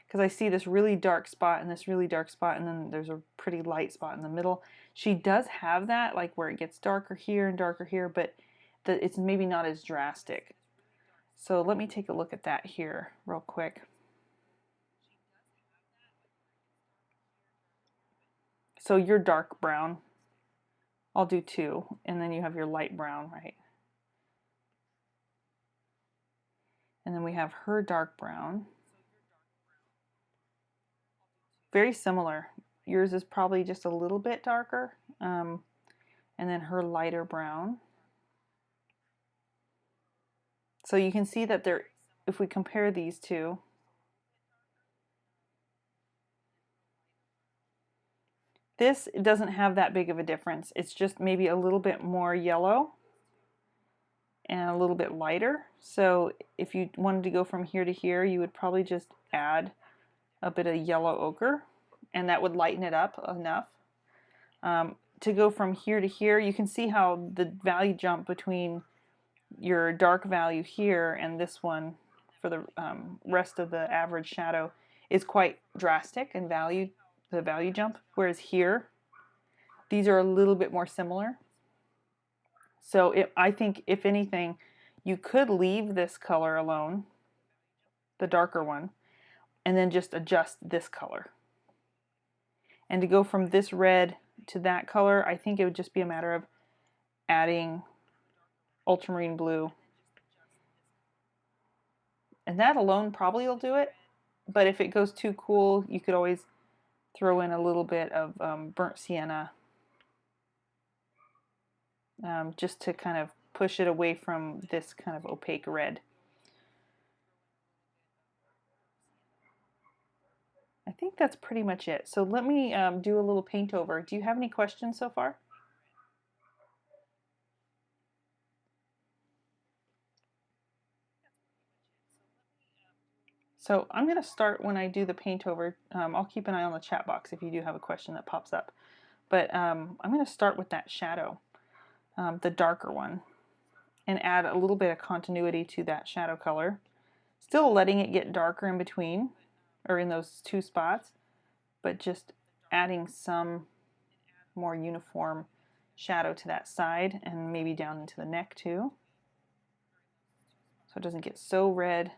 Because I see this really dark spot and this really dark spot, and then there's a pretty light spot in the middle. She does have that, like where it gets darker here and darker here, but it's maybe not as drastic. So let me take a look at that here real quick. So your dark brown, I'll do 2, and then you have your light brown, right? And then we have her dark brown. Very similar. Yours is probably just a little bit darker. And then her lighter brown. So you can see that if we compare these two, this doesn't have that big of a difference. It's just maybe a little bit more yellow and a little bit lighter. So if you wanted to go from here to here, you would probably just add a bit of yellow ochre, and that would lighten it up enough. To go from here to here, you can see how the value jump between your dark value here and this one for the rest of the average shadow is quite drastic in value, the value jump, whereas here these are a little bit more similar. So I think if anything, you could leave this color alone, the darker one, and then just adjust this color. And to go from this red to that color, I think it would just be a matter of adding ultramarine blue. And that alone probably will do it, but if it goes too cool, you could always throw in a little bit of burnt sienna, just to kind of push it away from this kind of opaque red. I think that's pretty much it. So let me do a little paint over. Do you have any questions so far? So I'm going to start when I do the paint over. I'll keep an eye on the chat box if you do have a question that pops up. But I'm going to start with that shadow, the darker one, and add a little bit of continuity to that shadow color. Still letting it get darker in between, or in those two spots, but just adding some more uniform shadow to that side and maybe down into the neck too, so it doesn't get so red.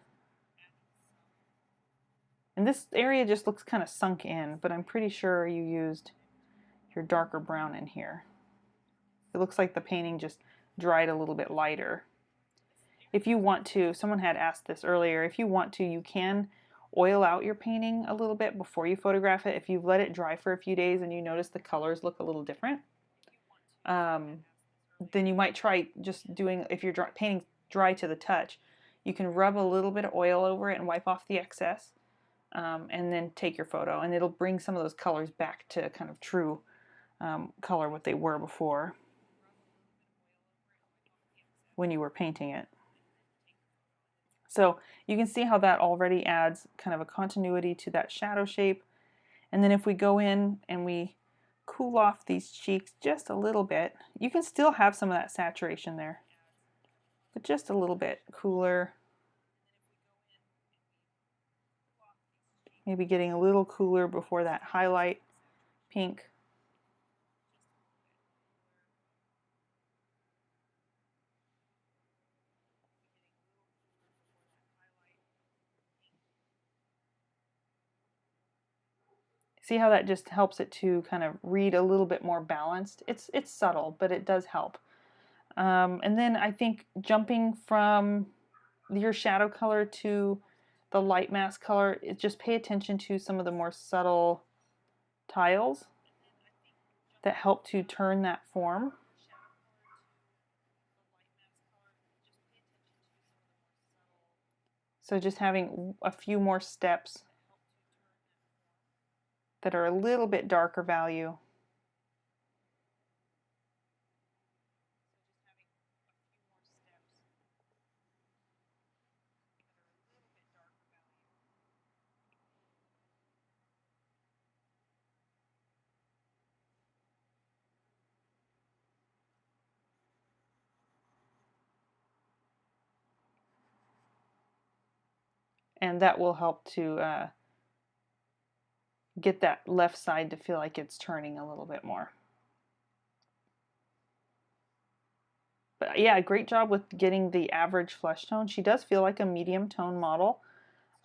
And this area just looks kind of sunk in, but I'm pretty sure you used your darker brown in here. It looks like the painting just dried a little bit lighter. If you want to, someone had asked this earlier, if you want to, you can oil out your painting a little bit before you photograph it. If you've let it dry for a few days and you notice the colors look a little different, then you might try just doing, if you're painting dry to the touch, you can rub a little bit of oil over it and wipe off the excess, and then take your photo, and it'll bring some of those colors back to kind of true color what they were before when you were painting it. So you can see how that already adds kind of a continuity to that shadow shape. And then if we go in and we cool off these cheeks just a little bit, you can still have some of that saturation there, but just a little bit cooler. Maybe getting a little cooler before that highlight pink. See how that just helps it to kind of read a little bit more balanced? It's subtle, but it does help. And then I think jumping from your shadow color to the light mask color, just pay attention to some of the more subtle tiles that help to turn that form. So just having a few more steps that are a little bit darker value. And that will help to get that left side to feel like it's turning a little bit more. But yeah, great job with getting the average flesh tone. She does feel like a medium tone model.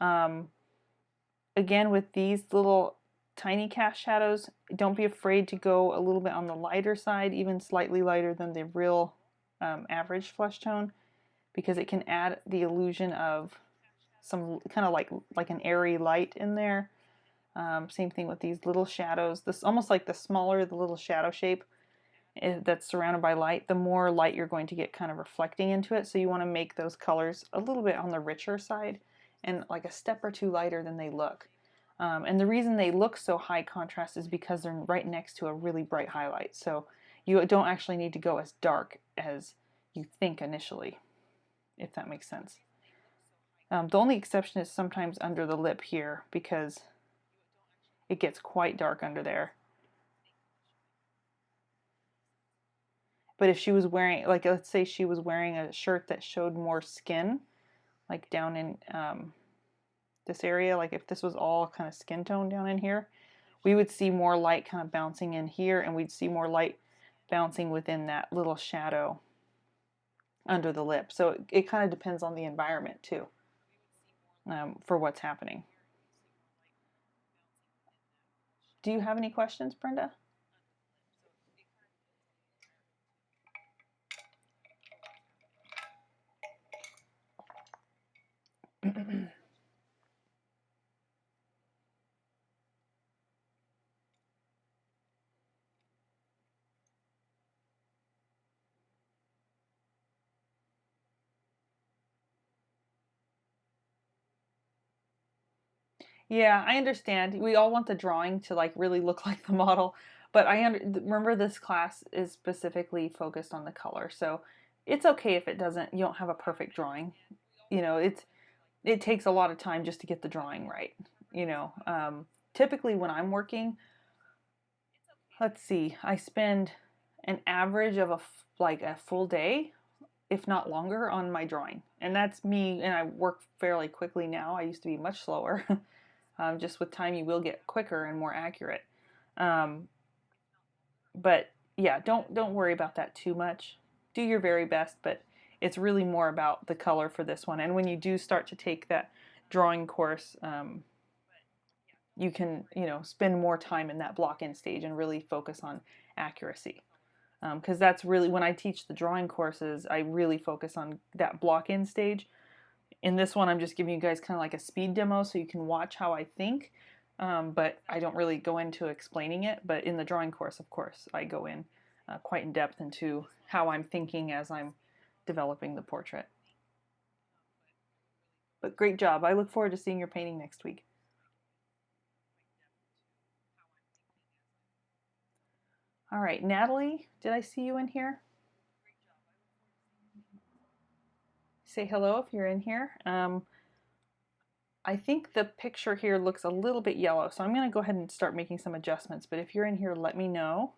Again, with these little tiny cast shadows, don't be afraid to go a little bit on the lighter side, even slightly lighter than the real average flesh tone, because it can add the illusion of some kind of like an airy light in there. Same thing with these little shadows. This almost like the smaller the little shadow shape that's surrounded by light, the more light you're going to get kind of reflecting into it. So you want to make those colors a little bit on the richer side and like a step or two lighter than they look. And the reason they look so high contrast is because they're right next to a really bright highlight. So you don't actually need to go as dark as you think initially, if that makes sense. The only exception is sometimes under the lip here, because it gets quite dark under there. But if she was wearing, like, let's say she was wearing a shirt that showed more skin, like down in this area, like if this was all kind of skin tone down in here, we would see more light kind of bouncing in here, and we'd see more light bouncing within that little shadow under the lip. So it kind of depends on the environment too, for what's happening. Do you have any questions, Brenda? Yeah, I understand. We all want the drawing to like really look like the model, but remember this class is specifically focused on the color, so it's okay if it doesn't. You don't have a perfect drawing. You know, it takes a lot of time just to get the drawing right. You know, typically when I'm working, let's see, I spend an average of like a full day, if not longer, on my drawing, and that's me. And I work fairly quickly now. I used to be much slower. Just with time, you will get quicker and more accurate. Um, but yeah, don't worry about that too much. Do your very best, but it's really more about the color for this one. And when you do start to take that drawing course, you can spend more time in that block-in stage and really focus on accuracy. Because that's really, when I teach the drawing courses, I really focus on that block-in stage. In this one, I'm just giving you guys kind of like a speed demo so you can watch how I think, but I don't really go into explaining it. But in the drawing course, of course, I go in quite in depth into how I'm thinking as I'm developing the portrait. But great job. I look forward to seeing your painting next week. All right, Natalie, did I see you in here? Say hello if you're in here. I think the picture here looks a little bit yellow, so I'm going to go ahead and start making some adjustments. But if you're in here, let me know.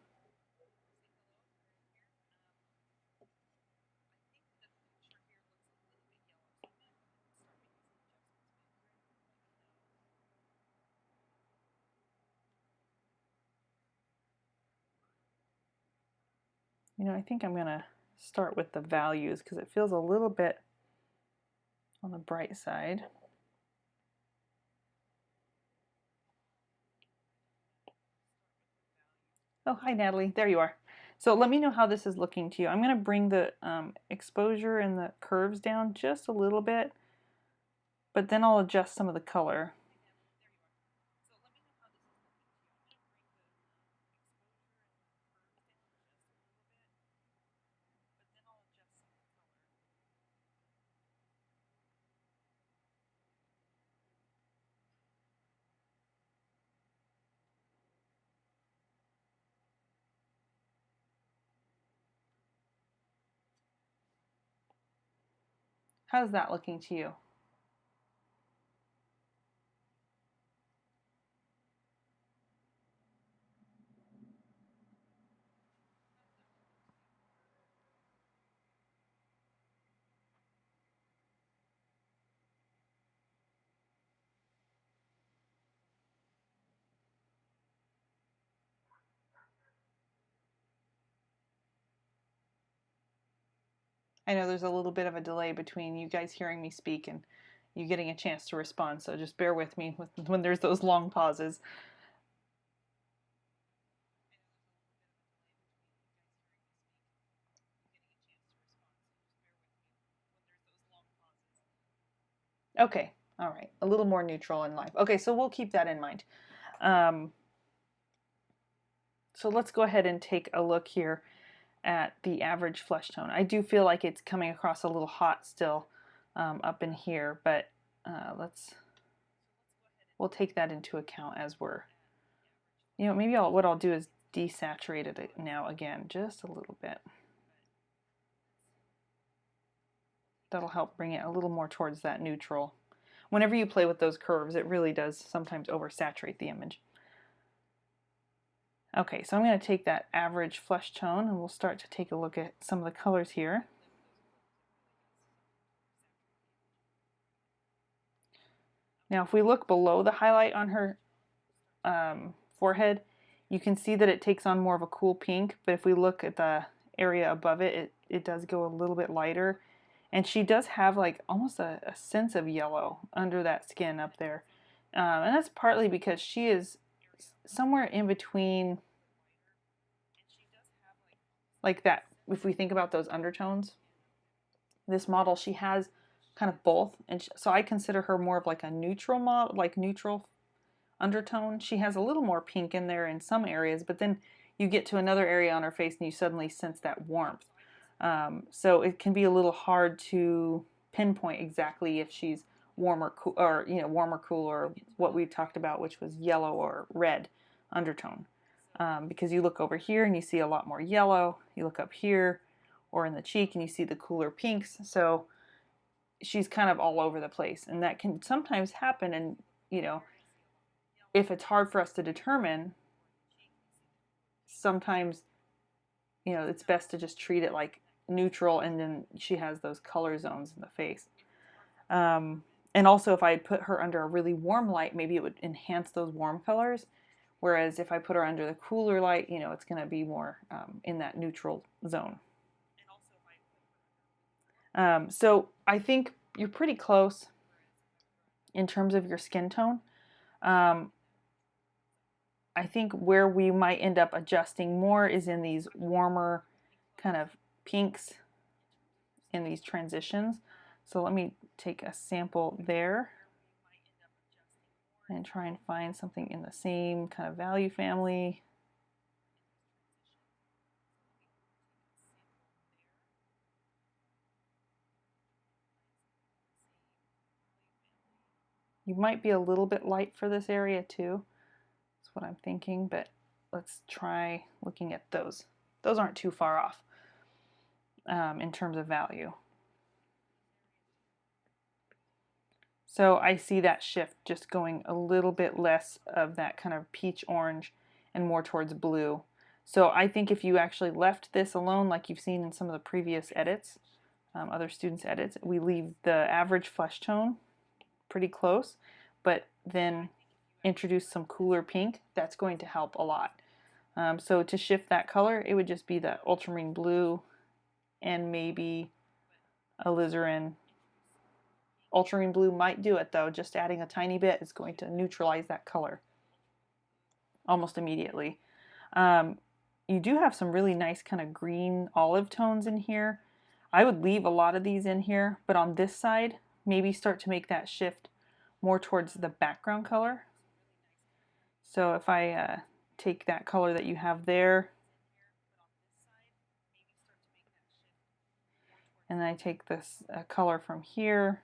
I think I'm going to start with the values because it feels a little bit on the bright side. Oh, hi Natalie, there you are. So let me know how this is looking to you. I'm going to bring the exposure and the curves down just a little bit, but then I'll adjust some of the color. How's that looking to you? I know there's a little bit of a delay between you guys hearing me speak and you getting a chance to respond, so just bear with me when there's those long pauses. Okay, all right, a little more neutral in life. Okay, so we'll keep that in mind. So let's go ahead and take a look here at the average flesh tone. I do feel like it's coming across a little hot still up in here, but we'll take that into account as we're, maybe what I'll do is desaturate it now again, just a little bit. That'll help bring it a little more towards that neutral. Whenever you play with those curves, it really does sometimes oversaturate the image. Okay, so I'm going to take that average flesh tone and we'll start to take a look at some of the colors here. Now if we look below the highlight on her forehead, you can see that it takes on more of a cool pink, but if we look at the area above it, it does go a little bit lighter. And she does have like almost a sense of yellow under that skin up there. And that's partly because she is somewhere in between, like that. If we think about those undertones, this model, she has kind of both. And so I consider her more of like a neutral model, like neutral undertone. She has a little more pink in there in some areas, but then you get to another area on her face and you suddenly sense that warmth. So it can be a little hard to pinpoint exactly if she's warm or cool, or warm or cool, or what we talked about, which was yellow or red undertone. Because you look over here and you see a lot more yellow. You look up here or in the cheek and you see the cooler pinks. So she's kind of all over the place, and that can sometimes happen. And if it's hard for us to determine, sometimes it's best to just treat it like neutral, and then she has those color zones in the face. And also if I put her under a really warm light, maybe it would enhance those warm colors, whereas if I put her under the cooler light, it's going to be more in that neutral zone. So I think you're pretty close in terms of your skin tone. I think where we might end up adjusting more is in these warmer kind of pinks in these transitions. So let me take a sample there and try and find something in the same kind of value family. You might be a little bit light for this area too. That's what I'm thinking, but let's try looking at those. Those aren't too far off in terms of value. So I see that shift just going a little bit less of that kind of peach orange and more towards blue. So I think if you actually left this alone, like you've seen in some of the previous edits, other students' edits, we leave the average flesh tone pretty close, but then introduce some cooler pink, that's going to help a lot. So to shift that color, it would just be the ultramarine blue and maybe alizarin. Ultramarine blue might do it though, just adding a tiny bit is going to neutralize that color almost immediately. you do have some really nice kind of green olive tones in here. I would leave a lot of these in here, but on this side, maybe start to make that shift more towards the background color. So if I take that color that you have there, and then I take this color from here,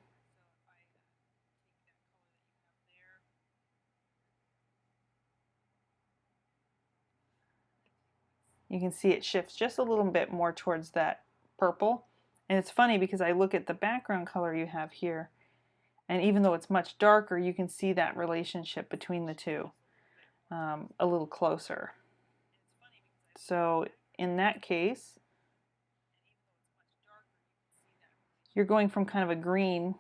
you can see it shifts just a little bit more towards that purple. And it's funny because I look at the background color you have here, and even though it's much darker, you can see that relationship between the two a little closer. So in that case, you're going from kind of a green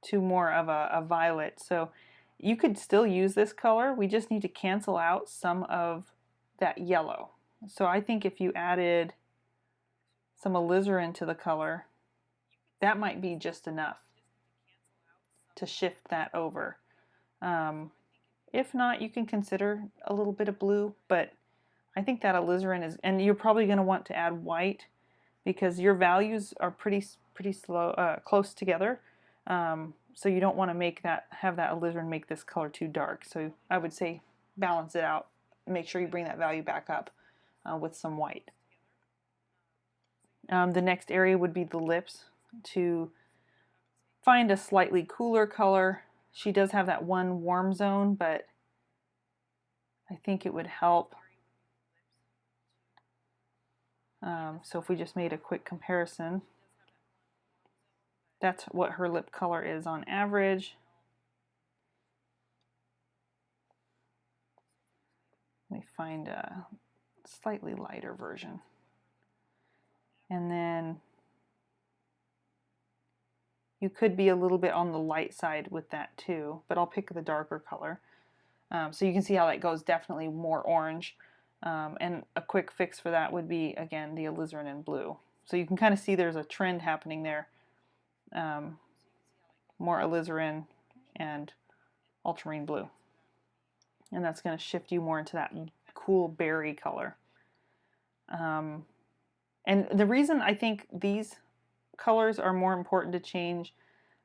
to more of a violet. So you could still use this color. We just need to cancel out some of that yellow. So I think if you added some alizarin to the color, that might be just enough to shift that over. If not, you can consider a little bit of blue, but I think that alizarin is, and you're probably going to want to add white because your values are pretty close together. So you don't want to have that alizarin make this color too dark. So I would say balance it out. Make sure you bring that value back up with some white. The next area would be the lips. To find a slightly cooler color, she does have that one warm zone, but I think it would help. So if we just made a quick comparison, that's what her lip color is on average. Let me find a slightly lighter version. And then you could be a little bit on the light side with that too, but I'll pick the darker color. So you can see how that goes, definitely more orange. And a quick fix for that would be, again, the alizarin in blue. So you can kind of see there's a trend happening there. More alizarin and ultramarine blue. And that's going to shift you more into that cool berry color. And the reason I think these colors are more important to change,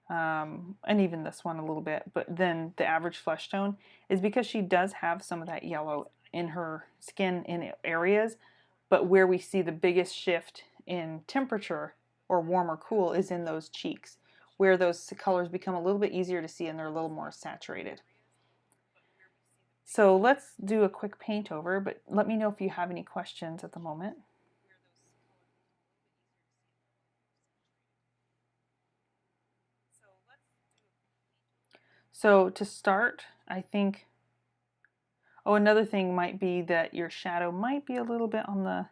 and even this one a little bit, but then the average flesh tone, is because she does have some of that yellow in her skin in areas, but where we see the biggest shift in temperature or warm or cool is in those cheeks, where those colors become a little bit easier to see and they're a little more saturated. So let's do a quick paint over, but let me know if you have any questions at the moment. So to start, I think, another thing might be that your shadow might be a little bit on the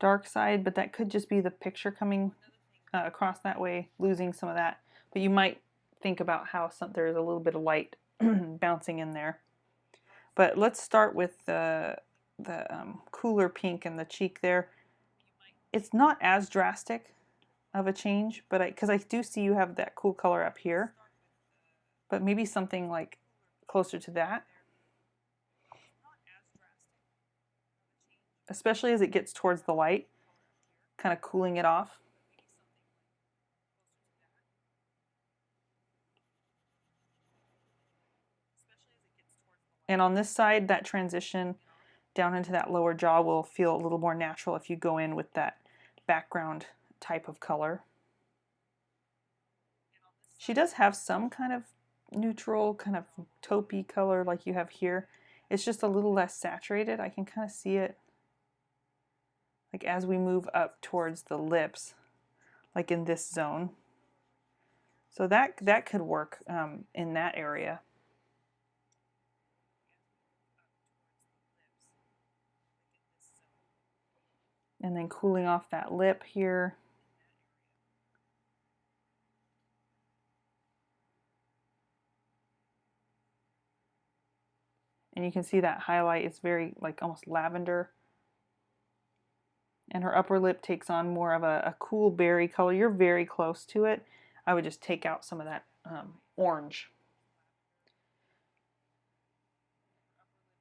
dark side, but that could just be the picture coming across that way, losing some of that. But you might think about how there's a little bit of light bouncing in there. But let's start with the cooler pink in the cheek there. It's not as drastic of a change, but because I do see you have that cool color up here, but maybe something like closer to that, especially as it gets towards the light, kind of cooling it off. And on this side, that transition down into that lower jaw will feel a little more natural if you go in with that background type of color. She does have some kind of neutral, kind of taupey color like you have here. It's just a little less saturated. I can kind of see it like as we move up towards the lips, like in this zone. So that could work in that area. And then cooling off that lip here. And you can see that highlight is very like almost lavender. And her upper lip takes on more of a cool berry color. You're very close to it. I would just take out some of that orange.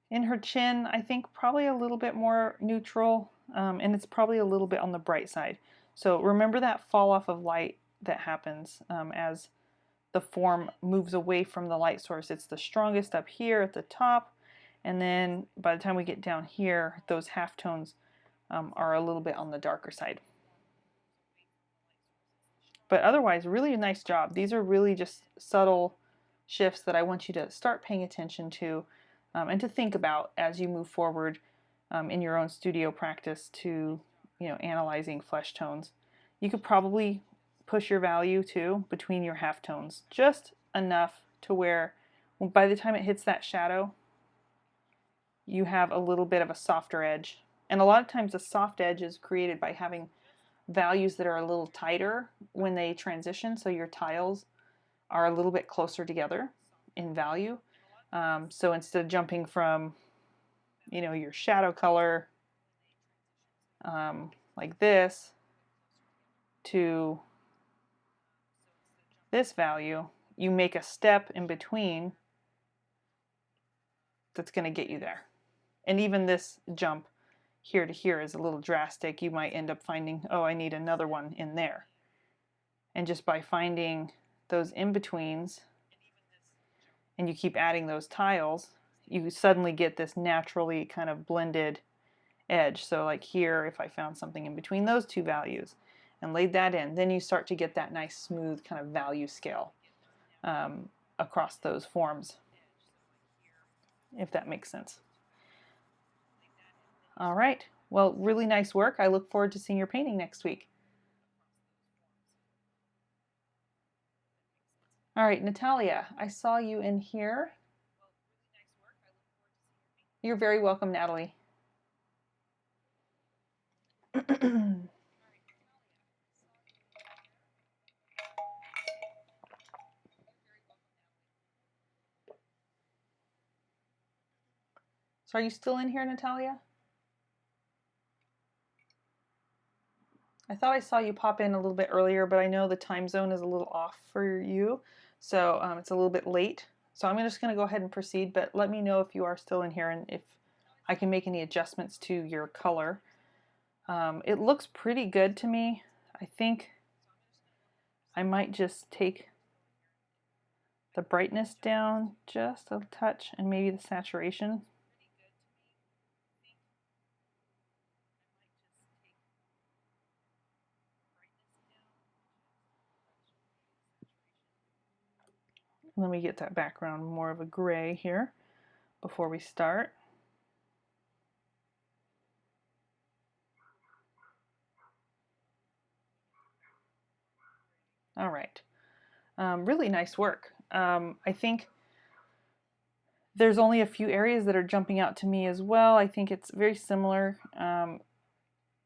In her chin, I think probably a little bit more neutral, and it's probably a little bit on the bright side. So remember that fall off of light that happens as the form moves away from the light source. It's the strongest up here at the top, and then by the time we get down here, those halftones are a little bit on the darker side. But otherwise, really a nice job. These are really just subtle shifts that I want you to start paying attention to and to think about as you move forward in your own studio practice to, analyzing flesh tones. You could probably push your value too between your halftones, just enough to where by the time it hits that shadow, you have a little bit of a softer edge. And a lot of times a soft edge is created by having values that are a little tighter when they transition, so your tiles are a little bit closer together in value. So instead of jumping from, your shadow color like this to this value, you make a step in between that's going to get you there. And even this jump here to here is a little drastic. You might end up finding, oh, I need another one in there. And just by finding those in-betweens, and you keep adding those tiles, you suddenly get this naturally kind of blended edge. So like here, if I found something in between those two values and laid that in, then you start to get that nice smooth kind of value scale across those forms, if that makes sense. All right, well, really nice work. I look forward to seeing your painting next week. All right, Natalia, I saw you in here. You're very welcome, Natalie. So are you still in here, Natalia? I thought I saw you pop in a little bit earlier, but I know the time zone is a little off for you, so it's a little bit late. So I'm just going to go ahead and proceed, but let me know if you are still in here and if I can make any adjustments to your color. It looks pretty good to me. I think I might just take the brightness down just a touch and maybe the saturation. Let me get that background more of a gray here before we start. All right, really nice work. I think there's only a few areas that are jumping out to me as well. I think it's very similar.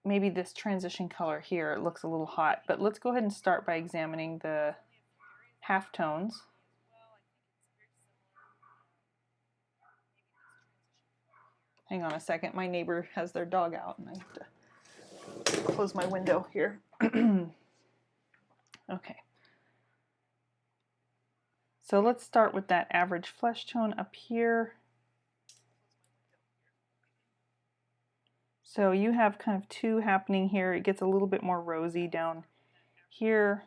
Maybe this transition color here looks a little hot, but let's go ahead and start by examining the halftones. Hang on a second, my neighbor has their dog out and I have to close my window here. Okay. So let's start with that average flesh tone up here. So you have kind of two happening here. It gets a little bit more rosy down here.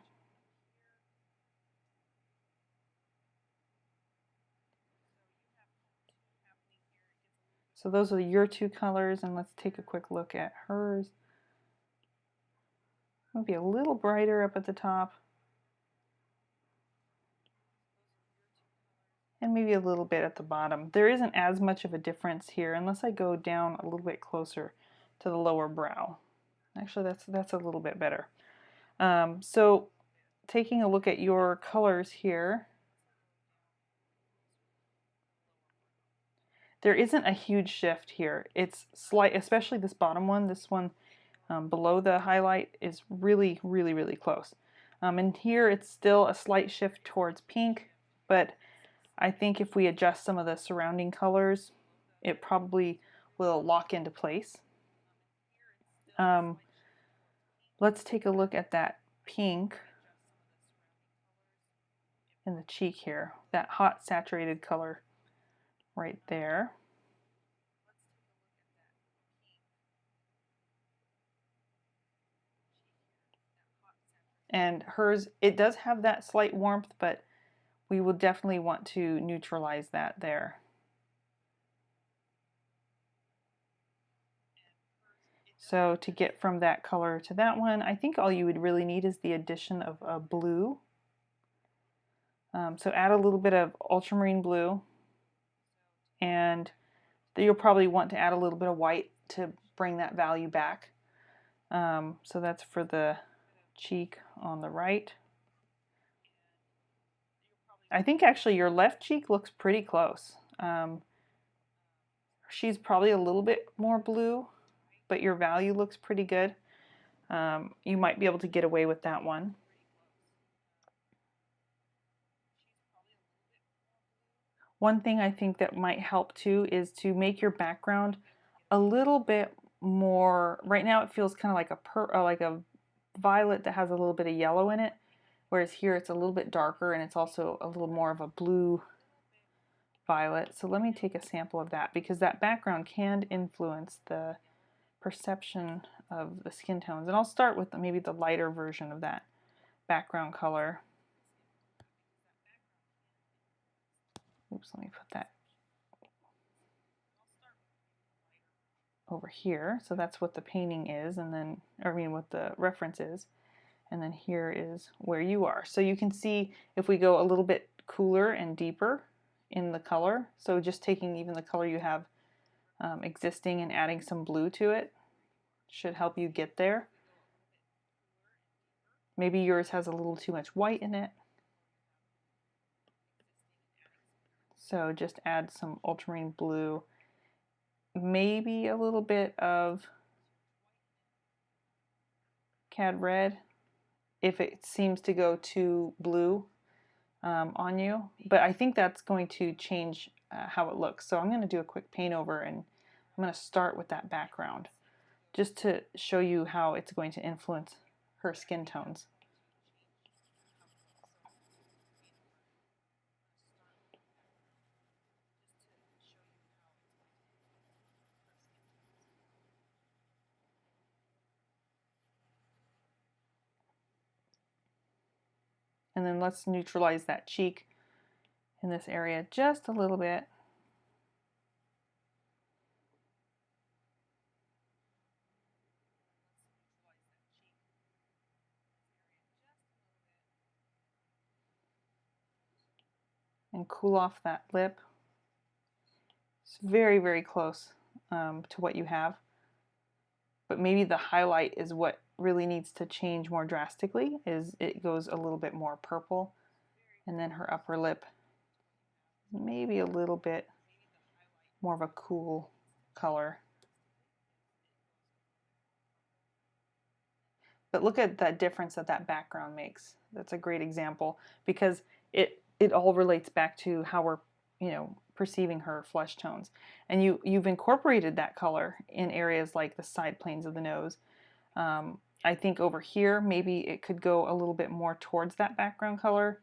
So those are your two colors, and let's take a quick look at hers. Maybe a little brighter up at the top. And maybe a little bit at the bottom. There isn't as much of a difference here unless I go down a little bit closer to the lower brow. Actually, that's a little bit better. So taking a look at your colors here, there isn't a huge shift here. It's slight, especially this bottom one. This one below the highlight is really, really, really close. And here it's still a slight shift towards pink, but I think if we adjust some of the surrounding colors, it probably will lock into place. Let's take a look at that pink in the cheek here, that hot saturated color right there. And hers, it does have that slight warmth, but we will definitely want to neutralize that there. So to get from that color to that one, I think all you would really need is the addition of a blue. So add a little bit of ultramarine blue, and you'll probably want to add a little bit of white to bring that value back. So that's for the cheek on the right. I think actually your left cheek looks pretty close. She's probably a little bit more blue, but your value looks pretty good. You might be able to get away with that one. One thing I think that might help too is to make your background a little bit more, right now it feels kind of like a violet that has a little bit of yellow in it, whereas here it's a little bit darker and it's also a little more of a blue violet. So let me take a sample of that, because that background can influence the perception of the skin tones. And I'll start with maybe the lighter version of that background color. Oops, let me put that over here. So that's what the painting is, and then, or I mean what the reference is. And then here is where you are. So you can see if we go a little bit cooler and deeper in the color, so just taking even the color you have existing and adding some blue to it should help you get there. Maybe yours has a little too much white in it. So just add some ultramarine blue, maybe a little bit of cad red if it seems to go too blue on you. But I think that's going to change how it looks. So I'm going to do a quick paint over, and I'm going to start with that background just to show you how it's going to influence her skin tones. And then let's neutralize that cheek in this area just a little bit. And cool off that lip. It's very, very close to what you have. But maybe the highlight is what really needs to change more drastically, is it goes a little bit more purple. And then her upper lip, maybe a little bit more of a cool color. But look at that difference that that background makes. That's a great example, because it all relates back to how we're, you know, perceiving her flesh tones. And you've incorporated that color in areas like the side planes of the nose. I think over here maybe it could go a little bit more towards that background color.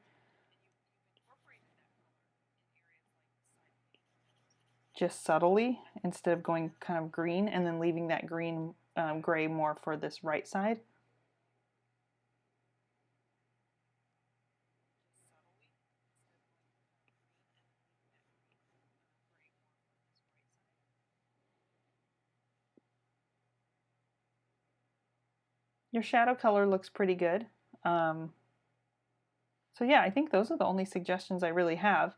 Just subtly, instead of going kind of green and then leaving that green gray more for this right side. Your shadow color looks pretty good. So yeah, I think those are the only suggestions I really have.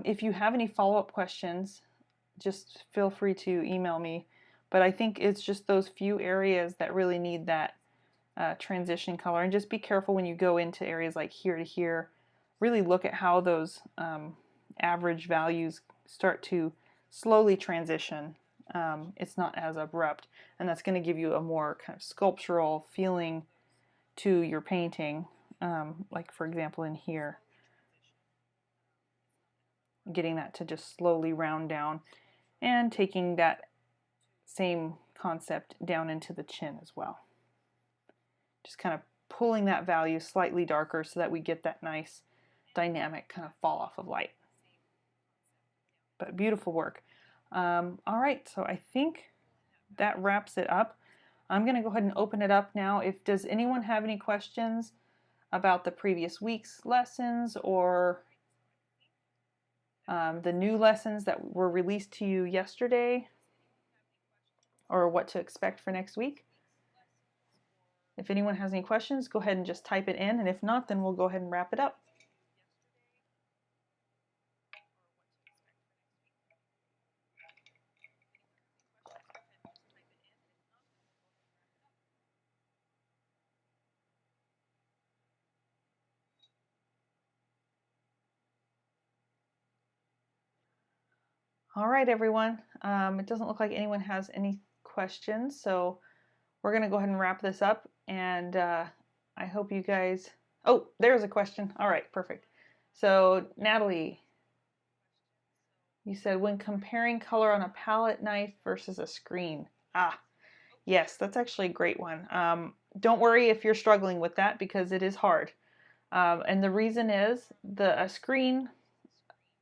If you have any follow-up questions, just feel free to email me. But I think it's just those few areas that really need that transition color. And just be careful when you go into areas like here to here. Really look at how those average values start to slowly transition. It's not as abrupt, and that's going to give you a more kind of sculptural feeling to your painting. Like for example in here, getting that to just slowly round down, and taking that same concept down into the chin as well. Just kind of pulling that value slightly darker so that we get that nice dynamic kind of fall off of light. But beautiful work. All right, so I think that wraps it up. I'm going to go ahead and open it up now. Does anyone have any questions about the previous week's lessons or the new lessons that were released to you yesterday, or what to expect for next week? If anyone has any questions, go ahead and just type it in, and if not, then we'll go ahead and wrap it up. All right, everyone. It doesn't look like anyone has any questions, so we're going to go ahead and wrap this up, and I hope you guys... Oh, there's a question. All right, perfect. So, Natalie, you said, when comparing color on a palette knife versus a screen. Yes, that's actually a great one. Don't worry if you're struggling with that, because it is hard. And the reason is a screen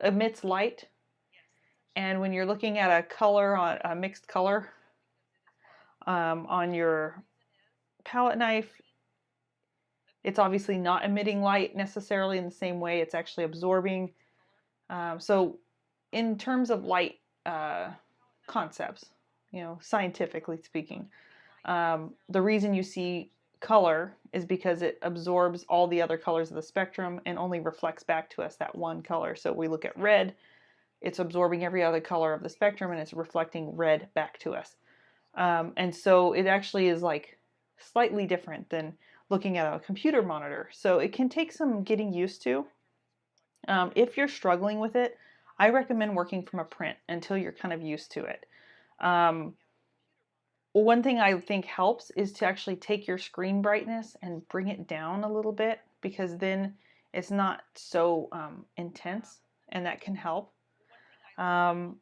emits light, and when you're looking at a color, on a mixed color on your palette knife, it's obviously not emitting light necessarily in the same way. It's actually absorbing. So in terms of light concepts, scientifically speaking, the reason you see color is because it absorbs all the other colors of the spectrum and only reflects back to us that one color. So we look at red, it's absorbing every other color of the spectrum and it's reflecting red back to us. And so it actually is like slightly different than looking at a computer monitor. So it can take some getting used to. If you're struggling with it, I recommend working from a print until you're kind of used to it. One thing I think helps is to actually take your screen brightness and bring it down a little bit, because then it's not so intense, and that can help. And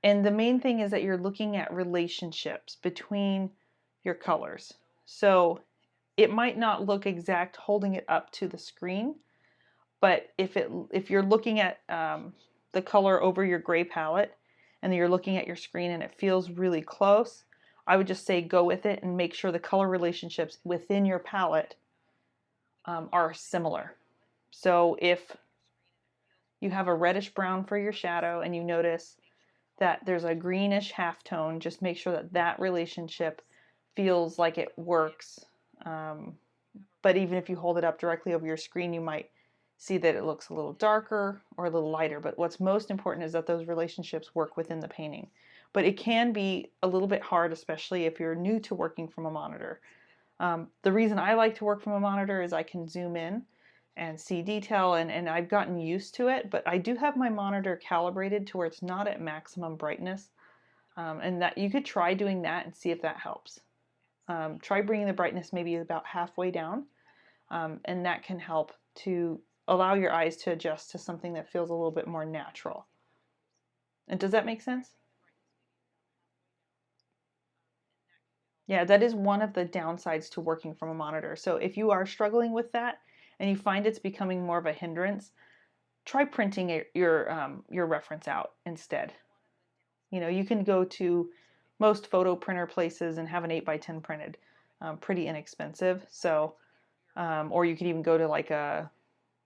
the main thing is that you're looking at relationships between your colors. So it might not look exact holding it up to the screen, but if you're looking at the color over your gray palette and you're looking at your screen and it feels really close, I would just say go with it and make sure the color relationships within your palette are similar. So if you have a reddish brown for your shadow and you notice that there's a greenish halftone, just make sure that that relationship feels like it works. But even if you hold it up directly over your screen, you might see that it looks a little darker or a little lighter. But what's most important is that those relationships work within the painting. But it can be a little bit hard, especially if you're new to working from a monitor. The reason I like to work from a monitor is I can zoom in and see detail, and I've gotten used to it, but I do have my monitor calibrated to where it's not at maximum brightness, and that you could try doing that and see if that helps. Try bringing the brightness maybe about halfway down, and that can help to allow your eyes to adjust to something that feels a little bit more natural. And does that make sense? Yeah, that is one of the downsides to working from a monitor. So if you are struggling with that and you find it's becoming more of a hindrance, try printing your reference out instead. You can go to most photo printer places and have an 8x10 printed, pretty inexpensive. So, or you could even go to like a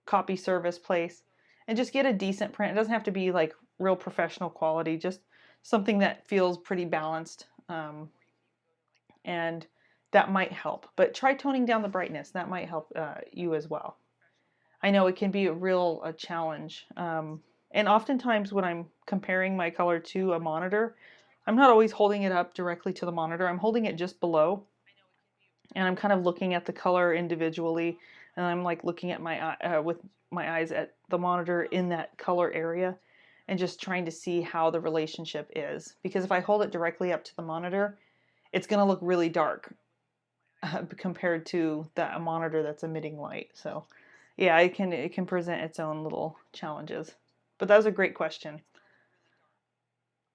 copy service place and just get a decent print. It doesn't have to be like real professional quality, just something that feels pretty balanced. And that might help. But try toning down the brightness. That might help you as well. I know it can be a challenge. And oftentimes when I'm comparing my color to a monitor, I'm not always holding it up directly to the monitor. I'm holding it just below. And I'm kind of looking at the color individually. And I'm like looking at with my eyes at the monitor in that color area and just trying to see how the relationship is. Because if I hold it directly up to the monitor, it's going to look really dark compared to a monitor that's emitting light. So yeah, it can present its own little challenges. But that was a great question.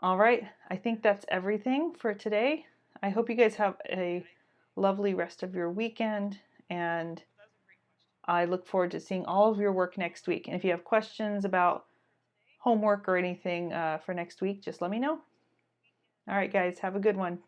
All right, I think that's everything for today. I hope you guys have a lovely rest of your weekend, and I look forward to seeing all of your work next week. And if you have questions about homework or anything for next week, just let me know. All right, guys, have a good one.